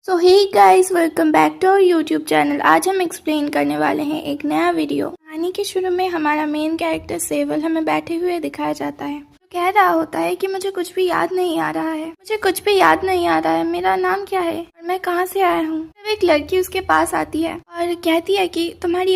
So hey guys, welcome back to our YouTube channel. आज हम explain करने वाले हैं एक नया वीडियो। कहानी के शुरू में हमारा मेन कैरेक्टर सेवल हमें बैठे हुए दिखाया जाता है। कह रहा होता है कि मुझे कुछ भी याद नहीं आ रहा है, मुझे कुछ भी याद नहीं आ रहा है, मेरा नाम क्या है और मैं कहाँ से आया हूँ। तब एक लड़की उसके पास आती है और कहती है कि तुम्हारी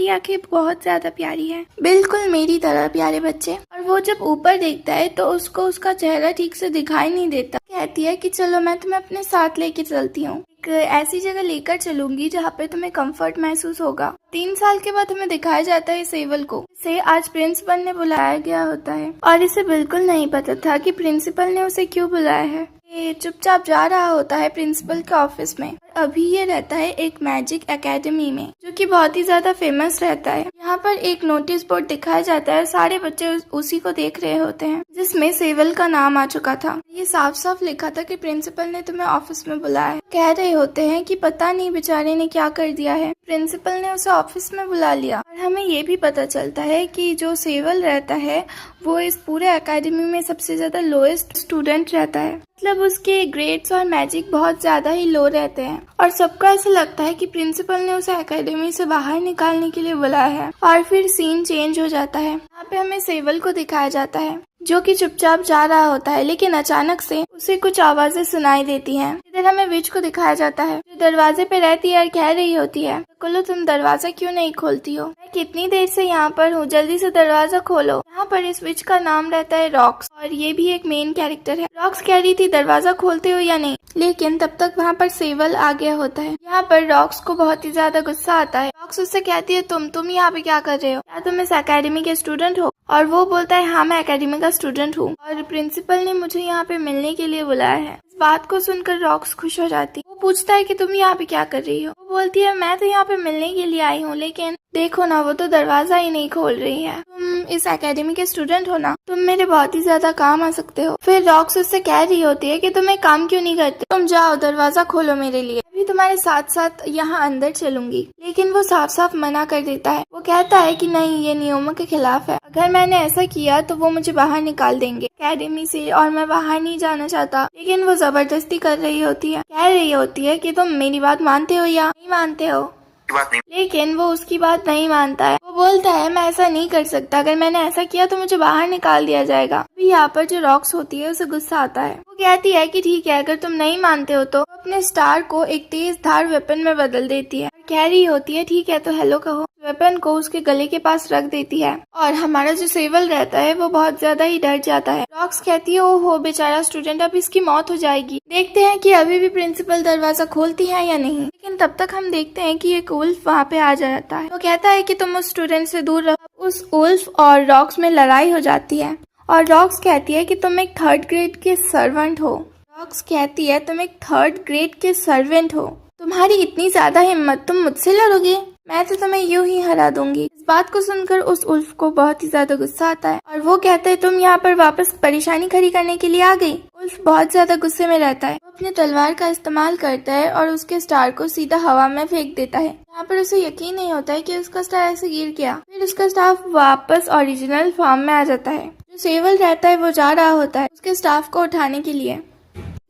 आंखें बहुत ज्यादा प्यारी है, बिल्कुल मेरी तरह प्यारे बच्चे। और वो जब ऊपर देखता है तो उसको उसका चेहरा ठीक से दिखाई नहीं देता। कहती है कि चलो मैं तुम्हें अपने साथ लेके चलती हूँ, एक ऐसी जगह लेकर चलूंगी जहाँ पे तुम्हें कंफर्ट महसूस होगा। 3 साल के बाद हमें दिखाया जाता है सेवल को, इसे आज प्रिंसिपल ने बुलाया गया होता है और इसे बिल्कुल नहीं पता था कि प्रिंसिपल ने उसे क्यों बुलाया है। ये चुपचाप जा रहा होता है प्रिंसिपल के ऑफिस में। अभी ये रहता है एक मैजिक एकेडमी में, जो कि बहुत ही ज्यादा फेमस रहता है। यहाँ पर एक नोटिस बोर्ड दिखाया जाता है, सारे बच्चे उसी को देख रहे होते हैं, जिसमें सेवल का नाम आ चुका था। ये साफ साफ लिखा था कि प्रिंसिपल ने तुम्हें ऑफिस में बुलाया है। कह रहे होते हैं कि पता नहीं बेचारे ने क्या कर दिया है, प्रिंसिपल ने उसे ऑफिस में बुला लिया। और हमें ये भी पता चलता है कि जो सेवल रहता है वो इस पूरे एकेडमी में सबसे ज्यादा लोएस्ट स्टूडेंट रहता है, मतलब उसके ग्रेड्स और मैजिक बहुत ज्यादा ही लो रहते हैं। और सबको ऐसा लगता है कि प्रिंसिपल ने उसे एकेडमी से बाहर निकालने के लिए बुलाया है। और फिर सीन चेंज हो जाता है। यहाँ पे हमें सेवल को दिखाया जाता है जो कि चुपचाप जा रहा होता है, लेकिन अचानक से उसे कुछ आवाजें सुनाई देती हैं। इधर हमें विच को दिखाया जाता है जो दरवाजे पे रहती है और कह रही होती है, कुल्लू तुम दरवाजा क्यों नहीं खोलती हो, मैं कितनी देर से यहाँ पर हूँ, जल्दी से दरवाजा खोलो। यहाँ पर इस विच का नाम रहता है रॉक्स और ये भी एक मेन कैरेक्टर है। रॉक्स कह रही थी दरवाजा खोलते हो या नहीं, लेकिन तब तक वहाँ पर सेवल आ गया होता है। यहाँ पर रॉक्स को बहुत ही ज्यादा गुस्सा आता है। रॉक्स उससे कहती है तुम यहाँ पे क्या कर रहे हो, क्या तुम इस एकेडमी के स्टूडेंट हो। और वो बोलता है हाँ मैं एकेडमी का स्टूडेंट हूँ और प्रिंसिपल ने मुझे यहाँ पे मिलने के लिए बुलाया है। इस बात को सुनकर रॉक्स खुश हो जाती है। वो पूछता है कि तुम यहाँ पे क्या कर रही हो। वो बोलती है मैं तो यहाँ पे मिलने के लिए आई हूँ, लेकिन देखो ना वो तो दरवाजा ही नहीं खोल रही है। तुम इस एकेडमी के स्टूडेंट हो ना, तुम मेरे बहुत ही ज्यादा काम आ सकते हो। फिर रॉक्स उससे कह रही होती है कि तुम एक काम क्यों नहीं करते, तुम जाओ दरवाजा खोलो मेरे लिए, अभी तुम्हारे साथ साथ यहाँ अंदर चलूंगी। लेकिन वो साफ साफ मना कर देता है। वो कहता है कि नहीं ये नियमों के खिलाफ है, अगर मैंने ऐसा किया तो वो मुझे बाहर निकाल देंगे एकेडमी से और मैं बाहर नहीं जाना चाहता। लेकिन वो जबरदस्ती कर रही होती है, कह रही होती है कि तुम मेरी बात मानते हो या नहीं मानते हो। लेकिन वो उसकी बात नहीं मानता है। वो बोलता है मैं ऐसा नहीं कर सकता, अगर मैंने ऐसा किया तो मुझे बाहर निकाल दिया जाएगा। अभी यहाँ पर जो रॉक्स होती है उसे गुस्सा आता है। वो कहती है कि ठीक है अगर तुम नहीं मानते हो तो अपने स्टार को एक तेज धार वेपन में बदल देती है। कह रही होती है ठीक है तो हेलो कहो। वेपन को उसके गले के पास रख देती है और हमारा जो सेवल रहता है वो बहुत ज्यादा ही डर जाता है। रॉक्स कहती है ओहो बेचारा स्टूडेंट, अब इसकी मौत हो जाएगी। देखते हैं कि अभी भी प्रिंसिपल दरवाजा खोलती है या नहीं। लेकिन तब तक हम देखते हैं कि एक उल्फ वहाँ पे आ जाता है। वो कहता है कि तुम उस स्टूडेंट से दूर रहो। उस उल्फ और रॉक्स में लड़ाई हो जाती है और रॉक्स कहती है कि तुम एक 3rd ग्रेड के सर्वेंट हो। रॉक्स कहती है तुम एक 3rd ग्रेड के सर्वेंट हो, तुम्हारी इतनी ज्यादा हिम्मत, तुम मुझसे लड़ोगे, मैं तो तुम्हें यूं ही हरा दूंगी। इस बात को सुनकर उस उल्फ को बहुत ही ज्यादा गुस्सा आता है और वो कहता है तुम यहाँ पर वापस परेशानी खड़ी करने के लिए आ गई। उल्फ बहुत ज्यादा गुस्से में रहता है। वो अपने तलवार का इस्तेमाल करता है और उसके स्टार को सीधा हवा में फेंक देता है। यहाँ पर उसे यकीन नहीं होता है कि उसका स्टार ऐसे गिर गया। फिर उसका स्टाफ वापस ओरिजिनल फॉर्म में आ जाता है। जो सेवल रहता है वो जा रहा होता है उसके स्टाफ को उठाने के लिए,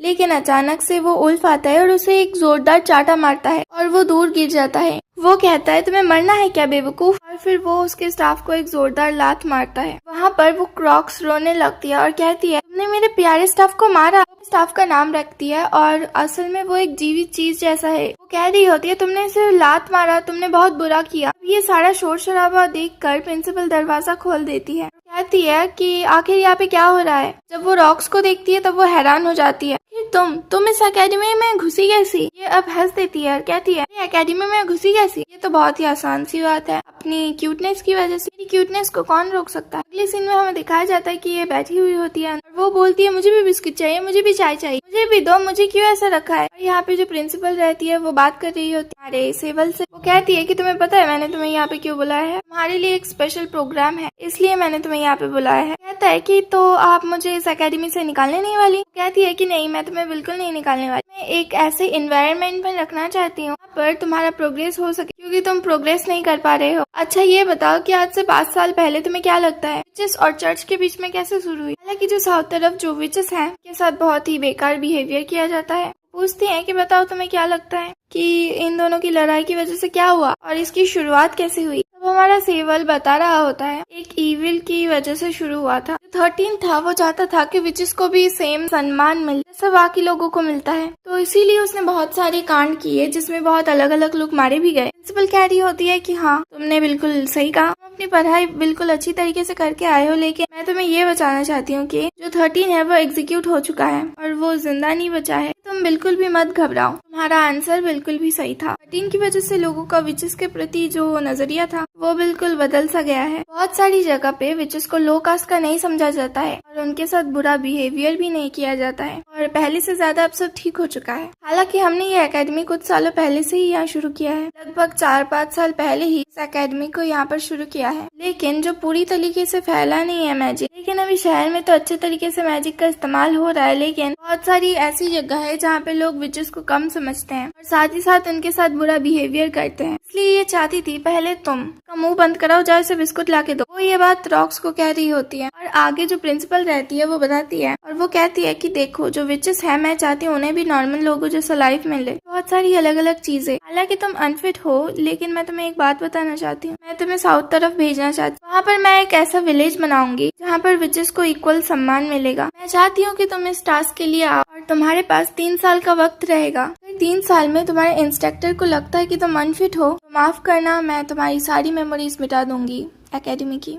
लेकिन अचानक से वो उल्फ आता है और उसे एक जोरदार चाटा मारता है और वो दूर गिर जाता है। वो कहता है तुम्हें मरना है क्या बेवकूफ, और फिर वो उसके स्टाफ को एक जोरदार लात मारता है। वहाँ पर वो क्रॉक्स रोने लगती है और कहती है तुमने मेरे प्यारे स्टाफ को मारा। स्टाफ का नाम रखती है और असल में वो एक जीवित चीज जैसा है। वो कह रही होती है तुमने इसे लात मारा, तुमने बहुत बुरा किया। ये सारा शोर शराबा देखकर प्रिंसिपल दरवाजा खोल देती है। कहती है कि आखिर यहाँ पे क्या हो रहा है। जब वो रॉक्स को देखती है तब वो हैरान हो जाती है तुम इस एकेडमी में घुसी कैसी। ये अब हंस देती है और कहती है एकेडमी में घुसी कैसी, ये तो बहुत ही आसान सी बात है, अपनी क्यूटनेस की वजह से। क्यूटनेस को कौन रोक सकता है। अगले सीन में हमें दिखाया जाता है कि ये बैठी हुई होती है और वो बोलती है मुझे भी बिस्किट चाहिए, मुझे भी चाय चाहिए, मुझे भी दो, मुझे क्यों ऐसा रखा है। और यहाँ पे जो प्रिंसिपल रहती है वो बात कर रही होती है अरे सेवल से। वो कहती है कि तुम्हें पता है मैंने तुम्हें यहाँ पे क्यों बुलाया है, तुम्हारे लिए एक स्पेशल प्रोग्राम है इसलिए मैंने तुम्हें यहाँ पे बुलाया है। कहता है कि तो आप मुझे इस एकेडमी से निकालने नहीं वाली। कहती है कि नहीं मैं तुम्हें बिल्कुल नहीं निकालने वाली, मैं एक ऐसे एनवायरनमेंट में रखना चाहती हूँ पर तुम्हारा प्रोग्रेस हो सके, क्योंकि तुम प्रोग्रेस नहीं कर पा रहे हो। अच्छा ये बताओ कि आज से 5 साल पहले तुम्हें क्या लगता है विचेस और चर्च के बीच में कैसे शुरू हुई। हालांकि जो साउथ तरफ जो विचेस हैं के साथ बहुत ही बेकार बिहेवियर किया जाता है, पूछती हैं कि बताओ तुम्हें क्या लगता है कि इन दोनों की लड़ाई की वजह से क्या हुआ और इसकी शुरुआत कैसे हुई। तब हमारा सेवल बता रहा होता है एक ईविल की वजह से शुरू हुआ था। 13 था वो चाहता था कि विचेस को भी सेम सम्मान मिले जैसा बाकी लोगों को मिलता है, तो इसीलिए उसने बहुत सारे कांड किए जिसमें बहुत अलग अलग लोग मारे भी गए। प्रिंसिपल कह रही होती है कि हाँ तुमने बिल्कुल सही कहा, तुम अपनी पढ़ाई बिल्कुल अच्छी तरीके से करके आए हो, लेकिन मैं तुम्हें ये बताना चाहती हूँ कि जो 13 है वो एग्जीक्यूट हो चुका है और वो जिंदा नहीं बचा है। तुम बिल्कुल भी मत घबराओ, तुम्हारा आंसर बिल्कुल भी सही था। 13 की वजह से लोगों का विचेस के प्रति जो नजरिया था वो बिल्कुल बदल सा गया है। बहुत सारी जगह पे विचेस को लो कास्ट का नहीं समझा जाता है और उनके साथ बुरा बिहेवियर भी नहीं किया जाता है और पहले से ज्यादा अब सब ठीक हो चुका है। हालांकि हमने ये एकेडमी कुछ सालों पहले से ही यहाँ शुरू किया है, लगभग 4-5 साल पहले ही इस एकेडमी को यहाँ पर शुरू किया है, लेकिन जो पूरी तरीके से फैला नहीं है मैजिक। लेकिन अभी शहर में तो अच्छे तरीके से मैजिक का इस्तेमाल हो रहा है, लेकिन बहुत सारी ऐसी जगह है जहाँ पे लोग विचेस को कम समझते हैं और साथ ही साथ उनके साथ बुरा बिहेवियर करते हैं। इसलिए ये चाहती थी पहले तुम का मुंह बंद कराओ, जाओ इसे बिस्कुट ला के दो। वो ये बात रॉक्स को कह रही होती है और आगे जो प्रिंसिपल रहती है वो बताती है और वो कहती है कि देखो जो विचेस है मैं चाहती हूँ उन्हें भी नॉर्मल लोगों जैसा लाइफ मिले, बहुत सारी अलग अलग चीजें। हालांकि तुम अनफिट हो, लेकिन मैं तुम्हें एक बात बताना चाहती हूँ, मैं तुम्हें साउथ तरफ भेजना चाहती हूँ। वहाँ पर मैं एक ऐसा विलेज बनाऊंगी जहाँ पर विचेस को इक्वल सम्मान मिलेगा। मैं चाहती हूँ कि तुम इस टास्क के लिए आओ और तुम्हारे पास 3 साल का वक्त रहेगा। 3 साल में तुम्हारे इंस्ट्रक्टर को लगता है कि तुम अनफिट हो तो माफ करना, मैं तुम्हारी सारी मेमोरीज मिटा दूंगी एकेडमी की।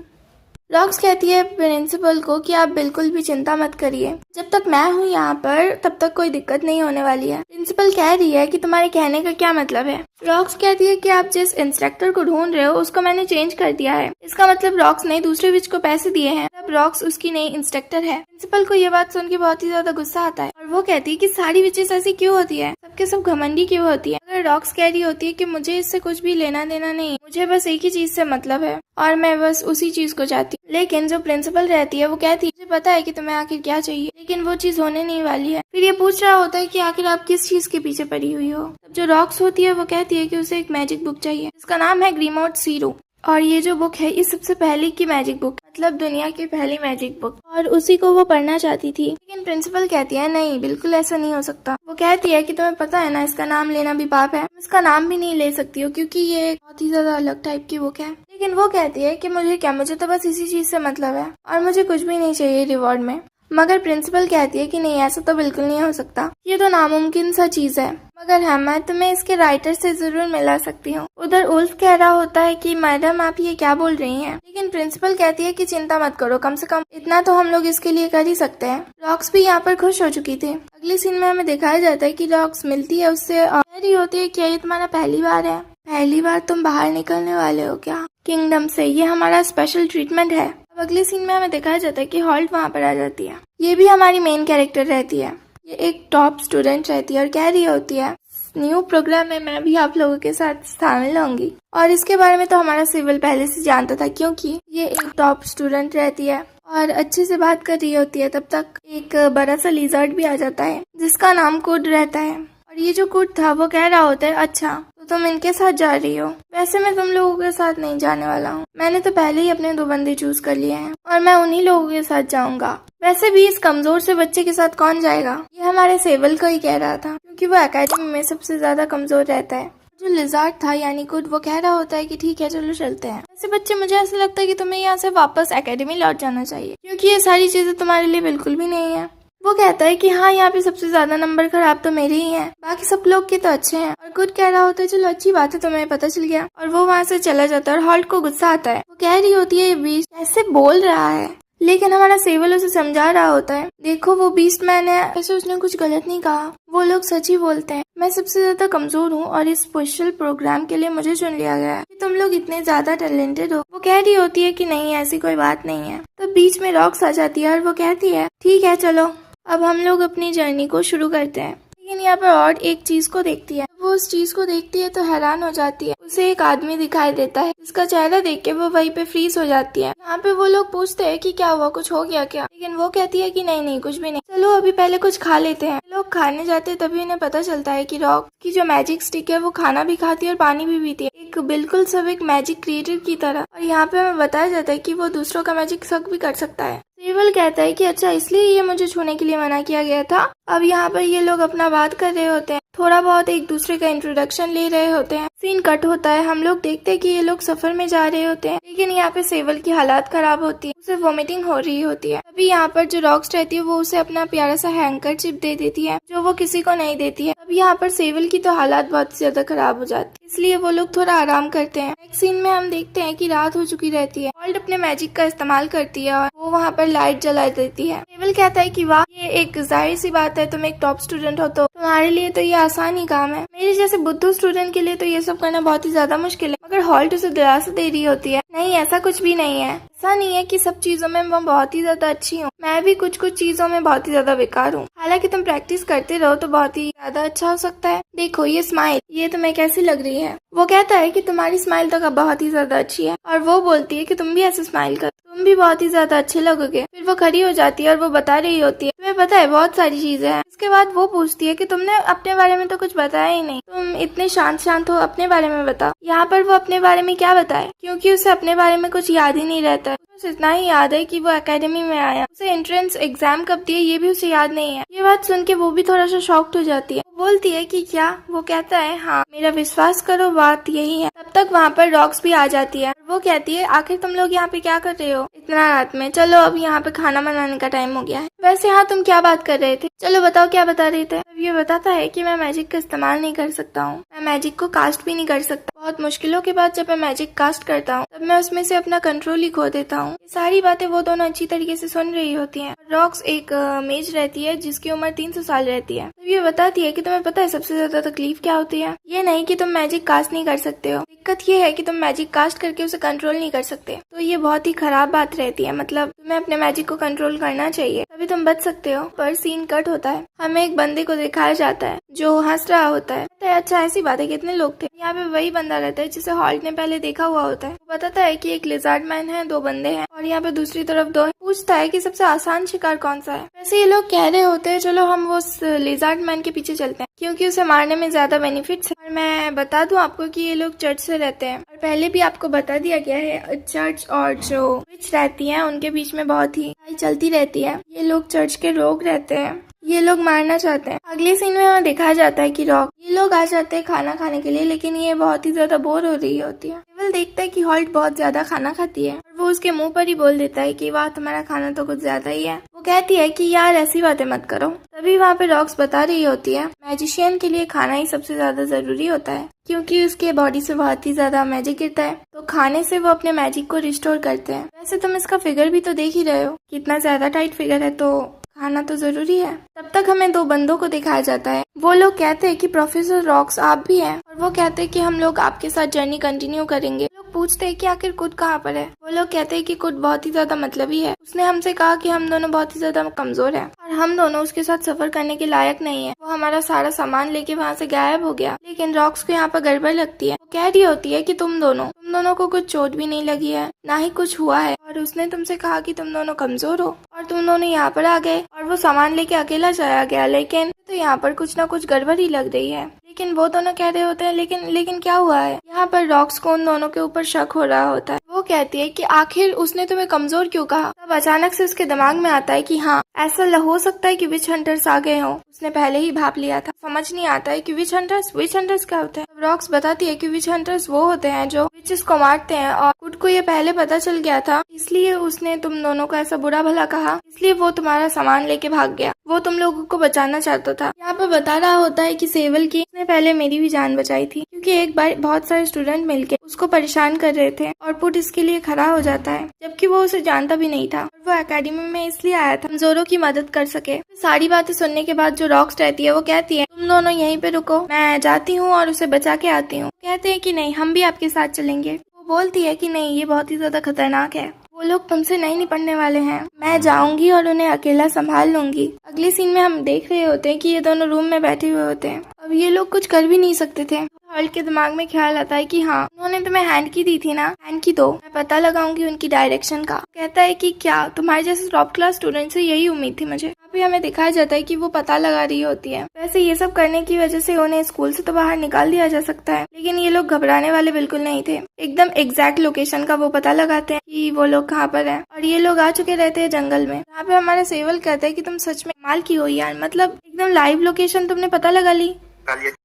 रॉक्स कहती है प्रिंसिपल को कि आप बिल्कुल भी चिंता मत करिए, जब तक मैं हूँ यहाँ पर तब तक कोई दिक्कत नहीं होने वाली है। प्रिंसिपल कह रही है कि तुम्हारे कहने का क्या मतलब है। रॉक्स कहती है कि आप जिस इंस्ट्रक्टर को ढूंढ रहे हो उसको मैंने चेंज कर दिया है। इसका मतलब रॉक्स ने दूसरे विच को पैसे दिए हैं, अब रॉक्स उसकी नई इंस्ट्रक्टर है। प्रिंसिपल को ये बात सुन के बहुत ही ज्यादा गुस्सा आता है और वो कहती है कि सारी विचेस ऐसी क्यों होती है, सबके सब घमंडी क्यों होती है। अगर रॉक्स कह रही होती है कि मुझे इससे कुछ भी लेना देना नहीं, मुझे बस एक ही चीज से मतलब है और मैं बस उसी चीज को चाहती हूँ। लेकिन जो प्रिंसिपल रहती है वो कहती है मुझे पता है कि तुम्हें आखिर क्या चाहिए, लेकिन वो चीज होने नहीं वाली है। फिर ये पूछ रहा होता है कि आखिर आप किस चीज के पीछे पड़ी हुई हो। तब जो रॉक्स होती है वो कहती है कि उसे एक मैजिक बुक चाहिए जिसका नाम है ग्रीमोट सीरो, और ये जो बुक है ये सबसे पहले की मैजिक बुक, मतलब दुनिया की पहली मैजिक बुक, और उसी को वो पढ़ना चाहती थी। लेकिन प्रिंसिपल कहती है नहीं, बिल्कुल ऐसा नहीं हो सकता। वो कहती है कि तुम्हें पता है ना इसका नाम लेना भी पाप है, इसका नाम भी नहीं ले सकती हो क्योंकि ये बहुत ही ज्यादा अलग टाइप की बुक है। लेकिन वो कहती है कि मुझे क्या, मुझे तो बस इसी चीज से मतलब है और मुझे कुछ भी नहीं चाहिए रिवॉर्ड में। मगर प्रिंसिपल कहती है कि नहीं, ऐसा तो बिल्कुल नहीं हो सकता, ये तो नामुमकिन सा चीज है। मगर हाँ, मैं तुम्हें इसके राइटर से जरूर मिला सकती हूँ। उधर उल्फ कह रहा होता है कि मैडम आप ये क्या बोल रही हैं। लेकिन प्रिंसिपल कहती है कि चिंता मत करो, कम से कम इतना तो हम लोग इसके लिए कर ही सकते हैं। रॉक्स भी यहाँ पर खुश हो चुकी थी। अगली सीन में हमें दिखाया जाता है कि रॉक्स मिलती है उससे और कह रही होती है क्या ये तुम्हारा पहली बार है, पहली बार तुम बाहर निकलने वाले हो क्या किंगडम से, ये हमारा स्पेशल ट्रीटमेंट है। अब अगले सीन में हमें दिखाया जाता है कि हॉल्ट वहाँ पर आ जाती है। ये भी हमारी मेन कैरेक्टर रहती है, ये एक टॉप स्टूडेंट रहती है और कह रही होती है न्यू प्रोग्राम में मैं भी आप लोगों के साथ शामिल होंगी। और इसके बारे में तो हमारा सिविल पहले से जानता था क्योंकि ये एक टॉप स्टूडेंट रहती है और अच्छे से बात कर रही होती है। तब तक एक बड़ा सा लिजर्ड भी आ जाता है जिसका नाम कुड रहता है और ये जो कुड था वो कह रहा होता है अच्छा तो तुम इनके साथ जा रही हो, वैसे मैं तुम लोगों के साथ नहीं जाने वाला हूँ, मैंने तो पहले ही अपने 2 बंदे चूज कर लिए हैं और मैं उन्हीं लोगों के साथ जाऊंगा। वैसे भी इस कमजोर से बच्चे के साथ कौन जाएगा, ये हमारे सेवल को ही कह रहा था क्योंकि वो एकेडमी में सबसे ज्यादा कमजोर रहता है। जो लिजार्ड था यानी कुड, वो कह रहा होता है कि ठीक है चलो चलते हैं। वैसे बच्चे मुझे ऐसा लगता है कि तुम्हें यहाँ से वापस एकेडमी लौट जाना चाहिए क्योंकि ये सारी चीजें तुम्हारे लिए बिल्कुल भी नहीं है। वो कहता है कि हाँ यहाँ पे सबसे ज्यादा नंबर खराब तो मेरे ही हैं, बाकी सब लोग के तो अच्छे हैं। और कुड कह रहा होता है चलो अच्छी बात है तुम्हें पता चल गया, और वो वहाँ से चला जाता है और हॉल्ट को गुस्सा आता है। वो कह रही होती है ये बीस्ट ऐसे बोल रहा है, लेकिन हमारा सेवल उसे समझा रहा होता है देखो वो बीस्ट मैन है, ऐसे उसने कुछ गलत नहीं कहा, वो लोग सच ही बोलते हैं, मैं सबसे ज्यादा कमजोर हूँ और इस स्पेशल प्रोग्राम के लिए मुझे चुन लिया गया है, तुम लोग इतने ज्यादा टैलेंटेड हो। वो कह रही होती है कि नहीं ऐसी कोई बात नहीं है। तो बीच में रॉक्स आ जाती है और वो कहती है ठीक है चलो अब हम लोग अपनी जर्नी को शुरू करते हैं। लेकिन यहाँ पर और एक चीज को देखती है, वो उस चीज को देखती है तो हैरान हो जाती है। उसे एक आदमी दिखाई देता है जिसका चेहरा देख के वो वहीं पे फ्रीज हो जाती है। यहाँ पे वो लोग पूछते हैं कि क्या हुआ, कुछ हो गया क्या, लेकिन वो कहती है कि नहीं कुछ भी नहीं, चलो अभी पहले कुछ खा लेते हैं। लोग खाने जाते हैं तभी उन्हें पता चलता है कि रॉक की जो मैजिक स्टिक है वो खाना भी खाती है और पानी भी पीती है, एक बिल्कुल सब एक मैजिक क्रिएटर की तरह। और यहाँ पे हमें बताया जाता है कि वो दूसरों का मैजिक सक भी कर सकता है। सेवल कहता है कि अच्छा इसलिए ये मुझे छूने के लिए मना किया गया था। अब यहाँ पर ये लोग अपना बात कर रहे होते हैं, थोड़ा बहुत एक दूसरे का इंट्रोडक्शन ले रहे होते हैं। सीन कट होता है, हम लोग देखते हैं कि ये लोग सफर में जा रहे होते हैं, लेकिन यहाँ पे सेवल की हालात खराब होती है, उसे वोमिटिंग हो रही होती है। तभी यहाँ पर जो रॉक्स रहती है वो उसे अपना प्यारा सा हैंकरचिप दे देती है, जो वो किसी को नहीं देती है। तब यहाँ पर सेवल की तो हालात बहुत ज्यादा खराब हो जाती है, इसलिए वो लोग थोड़ा आराम करते हैं। नेक्स्ट सीन में हम देखते हैं कि रात हो चुकी रहती है। हॉल्ट अपने मैजिक का इस्तेमाल करती है और वो वहाँ पर लाइट जला देती है। सेवल कहता है कि वाह, ये एक जाहिर सी बात है, तुम एक टॉप स्टूडेंट हो तो तुम्हारे लिए तो ये आसान ही काम है। मेरे जैसे बुद्धू स्टूडेंट के लिए तो ये सब करना बहुत ही ज्यादा मुश्किल है। मगर हॉल्ट उसे दिलासा दे रही होती है, नहीं ऐसा कुछ भी नहीं है। ऐसा नहीं है कि सब चीजों में मैं बहुत ही ज्यादा अच्छी हूँ, मैं भी कुछ कुछ चीजों में बहुत ही ज्यादा बेकार हूँ। हालांकि तुम प्रैक्टिस करते रहो तो बहुत ही ज्यादा अच्छा हो सकता है। देखो ये स्माइल, ये तुम्हें कैसी लग रही है? वो कहता है कि तुम्हारी स्माइल तो बहुत ही ज्यादा अच्छी है, और वो बोलती है कि तुम भी ऐसे स्माइल करो, तुम भी बहुत ही ज्यादा अच्छे लगोगे। फिर वो खड़ी हो जाती है और वो बता रही होती है, तुम्हें पता है बहुत सारी चीजें हैं। इसके बाद वो पूछती है कि तुमने अपने बारे में तो कुछ बताया ही नहीं, तुम इतने शांत हो, अपने बारे में बताओ। यहाँ पर वो अपने बारे में क्या बताए, क्योंकि उसे अपने बारे में कुछ याद ही नहीं रहता है। उसे इतना ही याद है कि वो एकेडमी में आया, उसे एंट्रेंस एग्जाम कब दिए ये भी उसे याद नहीं है। ये बात सुन के वो भी थोड़ा सा शॉक्ड हो जाती है। वो बोलती है कि क्या? वो कहता है हाँ, मेरा विश्वास करो बात यही है। तब तक वहाँ पर रॉक्स भी आ जाती है। वो कहती है आखिर तुम लोग यहाँ पे क्या कर रहे हो इतना रात में? चलो अब यहाँ पे खाना बनाने का टाइम हो गया है। वैसे हाँ, तुम क्या बात कर रहे थे? चलो बताओ क्या बता रहे थे। अब ये बताता है कि मैं मैजिक का इस्तेमाल नहीं कर सकता हूँ, मैं मैजिक को कास्ट भी नहीं कर सकता। बहुत मुश्किलों के बाद जब मैं मैजिक कास्ट करता हूँ तब मैं उसमें से अपना कंट्रोल ही खो देता हूँ। ये सारी बातें वो दोनों अच्छी तरीके से सुन रही होती हैं। रॉक्स एक मेज रहती है जिसकी उम्र 300 साल रहती है। तब ये बताती है कि तुम्हें पता है सबसे ज्यादा तकलीफ क्या होती है? ये नहीं कि तुम मैजिक कास्ट नहीं कर सकते हो, दिक्कत ये है कि तुम मैजिक कास्ट करके उसे कंट्रोल नहीं कर सकते। तो ये बहुत ही खराब बात रहती है, मतलब तुम्हें अपने मैजिक को कंट्रोल करना चाहिए, तभी तुम बच सकते हो। पर सीन कट होता है, हमें एक बंदे को दिखाया जाता है जो हंस रहा होता है। अच्छा ऐसी बात है, कितने लोग थे? यहाँ पे वही बंदा रहता है जिसे हॉल्ट ने पहले देखा हुआ होता है। वो बताता है कि एक लिजार्ड मैन है, 2 बंदे हैं और यहाँ पे दूसरी तरफ 2 है। पूछता है कि सबसे आसान शिकार कौन सा है। वैसे ये लोग कह रहे होते हैं चलो हम वो लिजार्ड मैन के पीछे चलते हैं क्योंकि उसे मारने में ज्यादा बेनिफिट्स है। और मैं बता दूं आपको कि ये लोग चर्च से रहते हैं और पहले भी आपको बता दिया गया है चर्च और जो विच रहती है उनके बीच में बहुत ही लड़ाई चलती रहती है। ये लोग चर्च के रोग रहते हैं, ये लोग मारना चाहते हैं। अगले सीन में हमें दिखाया जाता है कि ये लोग आ जाते हैं खाना खाने के लिए, लेकिन ये बहुत ही ज्यादा बोर हो रही होती है। केवल देखता है कि हॉल्ट बहुत ज्यादा खाना खाती है और वो उसके मुंह पर ही बोल देता है कि वाह तुम्हारा खाना तो कुछ ज्यादा ही है। वो कहती है कि यार ऐसी बातें मत करो। तभी वहाँ पे रॉक्स बता रही होती है मैजिशियन के लिए खाना ही सबसे ज्यादा जरूरी होता है क्योंकि उसके बॉडी से बहुत ही ज्यादा मैजिक गिरता है, तो खाने से वो अपने मैजिक को रिस्टोर करते हैं। वैसे तुम इसका फिगर भी तो देख ही रहे हो, कितना ज्यादा टाइट फिगर है, तो खाना तो जरूरी है। तब तक हमें 2 बंदों को दिखाया जाता है। वो लोग कहते हैं कि प्रोफेसर रॉक्स आप भी हैं, और वो कहते हैं कि हम लोग आपके साथ जर्नी कंटिन्यू करेंगे। लोग पूछते हैं कि आखिर कुड कहाँ पर है। वो लोग कहते हैं कि कुड बहुत ही ज्यादा मतलबी है, उसने हमसे कहा कि हम दोनों बहुत ही ज्यादा कमजोर हैं और हम दोनों उसके साथ सफर करने के लायक नहीं है। वो हमारा सारा सामान लेके वहाँ से गायब हो गया। लेकिन रॉक्स को यहाँ पर गड़बड़ लगती है। वो कह रही होती है कि तुम दोनों को कुछ चोट भी नहीं लगी है, ना ही कुछ हुआ है, और उसने तुमसे कहा कि तुम दोनों कमजोर हो और तुम दोनों यहाँ पर आ गए और वो सामान लेके अकेला चला गया। लेकिन तो यहाँ पर कुछ ना कुछ गड़बड़ ही लग रही है। लेकिन वो दोनों कह रहे होते हैं लेकिन क्या हुआ है। यहाँ पर रॉक्स को उन दोनों के ऊपर शक हो रहा होता है। वो कहती है कि आखिर उसने तुम्हें कमजोर क्यों कहा। तब अचानक से उसके दिमाग में आता है कि हाँ ऐसा हो सकता है कि विच हंटर्स आ गए हो। उसने पहले ही भाप लिया था। समझ नहीं आता है कि विच हंटर्स क्या होता है। तब रॉक्स बताती है कि विच हंटर्स वो होते हैं जो विचेस को मारते हैं, और कुड को ये पहले पता चल गया था, इसलिए उसने तुम दोनों को ऐसा बुरा भला कहा, इसलिए वो तुम्हारा सामान लेके भाग गया। वो तुम लोगों को बचाना चाहता था। यहाँ पर बता रहा होता है कि सेवल की उसने पहले मेरी भी जान बचाई थी, क्योंकि एक बार बहुत सारे स्टूडेंट मिलके उसको परेशान कर रहे थे और पुट इसके लिए खड़ा हो जाता है, जबकि वो उसे जानता भी नहीं था। वो एकेडमी में इसलिए आया था कमजोरों की मदद कर सके। सारी बातें सुनने के बाद जो रॉक्स रहती है वो कहती है तुम दोनों यहीं पे रुको, मैं जाती हूँ और उसे बचा के आती हूँ। कहते हैं कि नहीं हम भी आपके साथ चलेंगे। वो बोलती है कि नहीं ये बहुत ही ज्यादा खतरनाक है, वो लोग तुमसे नहीं निपटने वाले हैं, मैं जाऊंगी और उन्हें अकेला संभाल लूंगी। अगले सीन में हम देख रहे होते हैं कि ये दोनों रूम में बैठे हुए होते हैं। अब ये लोग कुछ कर भी नहीं सकते थे। हॉल्ट के दिमाग में ख्याल आता है कि हाँ उन्होंने तुम्हें हैंड की दी थी ना, हैंड की दो, मैं पता लगाऊंगी उनकी डायरेक्शन का। कहता है कि क्या तुम्हारे जैसे टॉप क्लास स्टूडेंट से यही उम्मीद थी मुझे। यहाँ अभी हमें दिखाया जाता है कि वो पता लगा रही होती है। वैसे ये सब करने की वजह से उन्हें स्कूल से तो बाहर निकाल दिया जा सकता है, लेकिन ये लोग घबराने वाले बिल्कुल नहीं थे। एकदम एग्जैक्ट लोकेशन का वो पता लगाते हैं कि वो लोग कहाँ पर है, और ये लोग आ चुके रहते हैं जंगल में। यहाँ पे हमारा सेवल कहता है कि तुम सच में कमाल की हो यार, मतलब एकदम लाइव लोकेशन तुमने पता लगा ली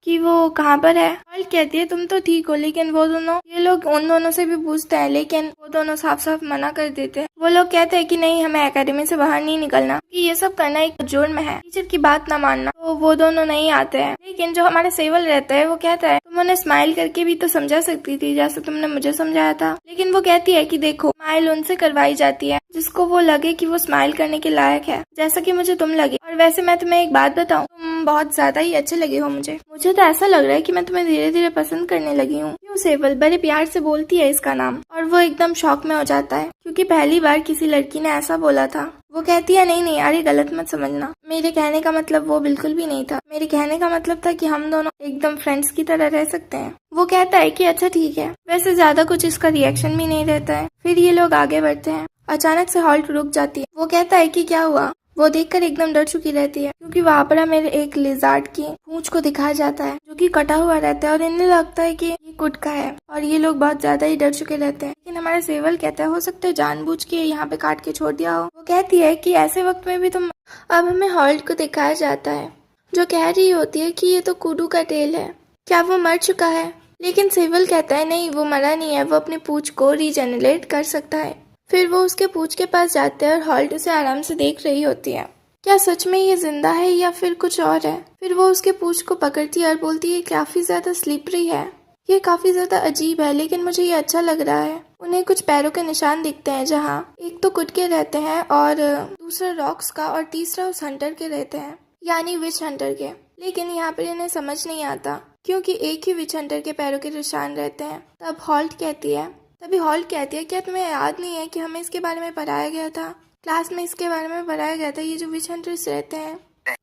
कि वो कहाँ पर है। हल्क कहती है तुम तो ठीक हो, लेकिन वो दोनों, ये लोग उन दोनों से भी पूछते हैं, लेकिन वो दोनों साफ साफ मना कर देते हैं। वो लोग कहते हैं कि नहीं, हमें एकेडमी से बाहर नहीं निकलना, कि ये सब करना एक जुर्म है, टीचर की बात ना मानना। तो वो दोनों नहीं आते हैं, लेकिन जो हमारा सेवल रहता है वो कहता है तुम उन्हें स्माइल करके भी तो समझा सकती थी, जैसे तुमने मुझे समझाया था। लेकिन वो कहती है कि देखो, स्माइल उनसे करवाई जाती है जिसको वो लगे कि वो स्माइल करने के लायक है, जैसा कि मुझे तुम लगे। और वैसे मैं तुम्हें एक बात बताऊं, तुम बहुत ज्यादा ही अच्छे लगे हो मुझे तो ऐसा लग रहा है कि मैं तुम्हें धीरे धीरे पसंद करने लगी हूँ। क्यों सेवल, बड़े प्यार से बोलती है इसका नाम, और वो एकदम शॉक में हो जाता है क्योंकि पहली बार किसी लड़की ने ऐसा बोला था। वो कहती है नहीं नहीं, अरे गलत मत समझना, मेरे कहने का मतलब वो बिल्कुल भी नहीं था। मेरे कहने का मतलब था कि हम दोनों एकदम फ्रेंड्स की तरह रह सकते हैं। वो कहता है कि अच्छा ठीक है। वैसे ज्यादा कुछ इसका रिएक्शन भी नहीं रहता है। फिर ये लोग आगे बढ़ते हैं। अचानक से हॉल्ट रुक जाती है। वो कहता है कि क्या हुआ। वो देखकर एकदम डर चुकी रहती है क्योंकि वहाँ पर हमें एक लिजार्ड की पूंछ को दिखाया जाता है जो कि कटा हुआ रहता है, और इन्हें लगता है कि ये कुट का है, और ये लोग बहुत ज्यादा ही डर चुके रहते हैं। लेकिन हमारा सेवल कहता है हो सकता है जानबूझ के यहाँ पे काट के छोड़ दिया हो। वो कहती है कि ऐसे वक्त में भी तुम। अब हमें हॉल्ट को दिखाया जाता है जो कह रही होती है कि ये तो कुडू का टेल है, क्या वो मर चुका है। लेकिन सेवल कहता है नहीं, वो मरा नहीं है, वो अपनी पूंछ को रीजेनरेट कर सकता है। फिर वो उसके पूंछ के पास जाते हैं और हॉल्ट उसे आराम से देख रही होती है। क्या सच में ये जिंदा है या फिर कुछ और है। फिर वो उसके पूंछ को पकड़ती है और बोलती है काफी ज्यादा स्लिपरी है, ये काफी ज्यादा अजीब है, लेकिन मुझे ये अच्छा लग रहा है। उन्हें कुछ पैरों के निशान दिखते हैं, जहाँ एक तो कुट के रहते हैं और दूसरा रॉक्स का, और तीसरा उस हंटर के रहते हैं, यानी विच हंटर के। लेकिन यहाँ पर इन्हें समझ नहीं आता क्योंकि एक ही विच हंटर के पैरों के निशान रहते हैं। तभी हॉल्ट कहती है क्या तुम्हें याद नहीं है कि हमें इसके बारे में पढ़ाया गया था, क्लास में इसके बारे में पढ़ाया गया था। ये जो विच हंटर्स रहते हैं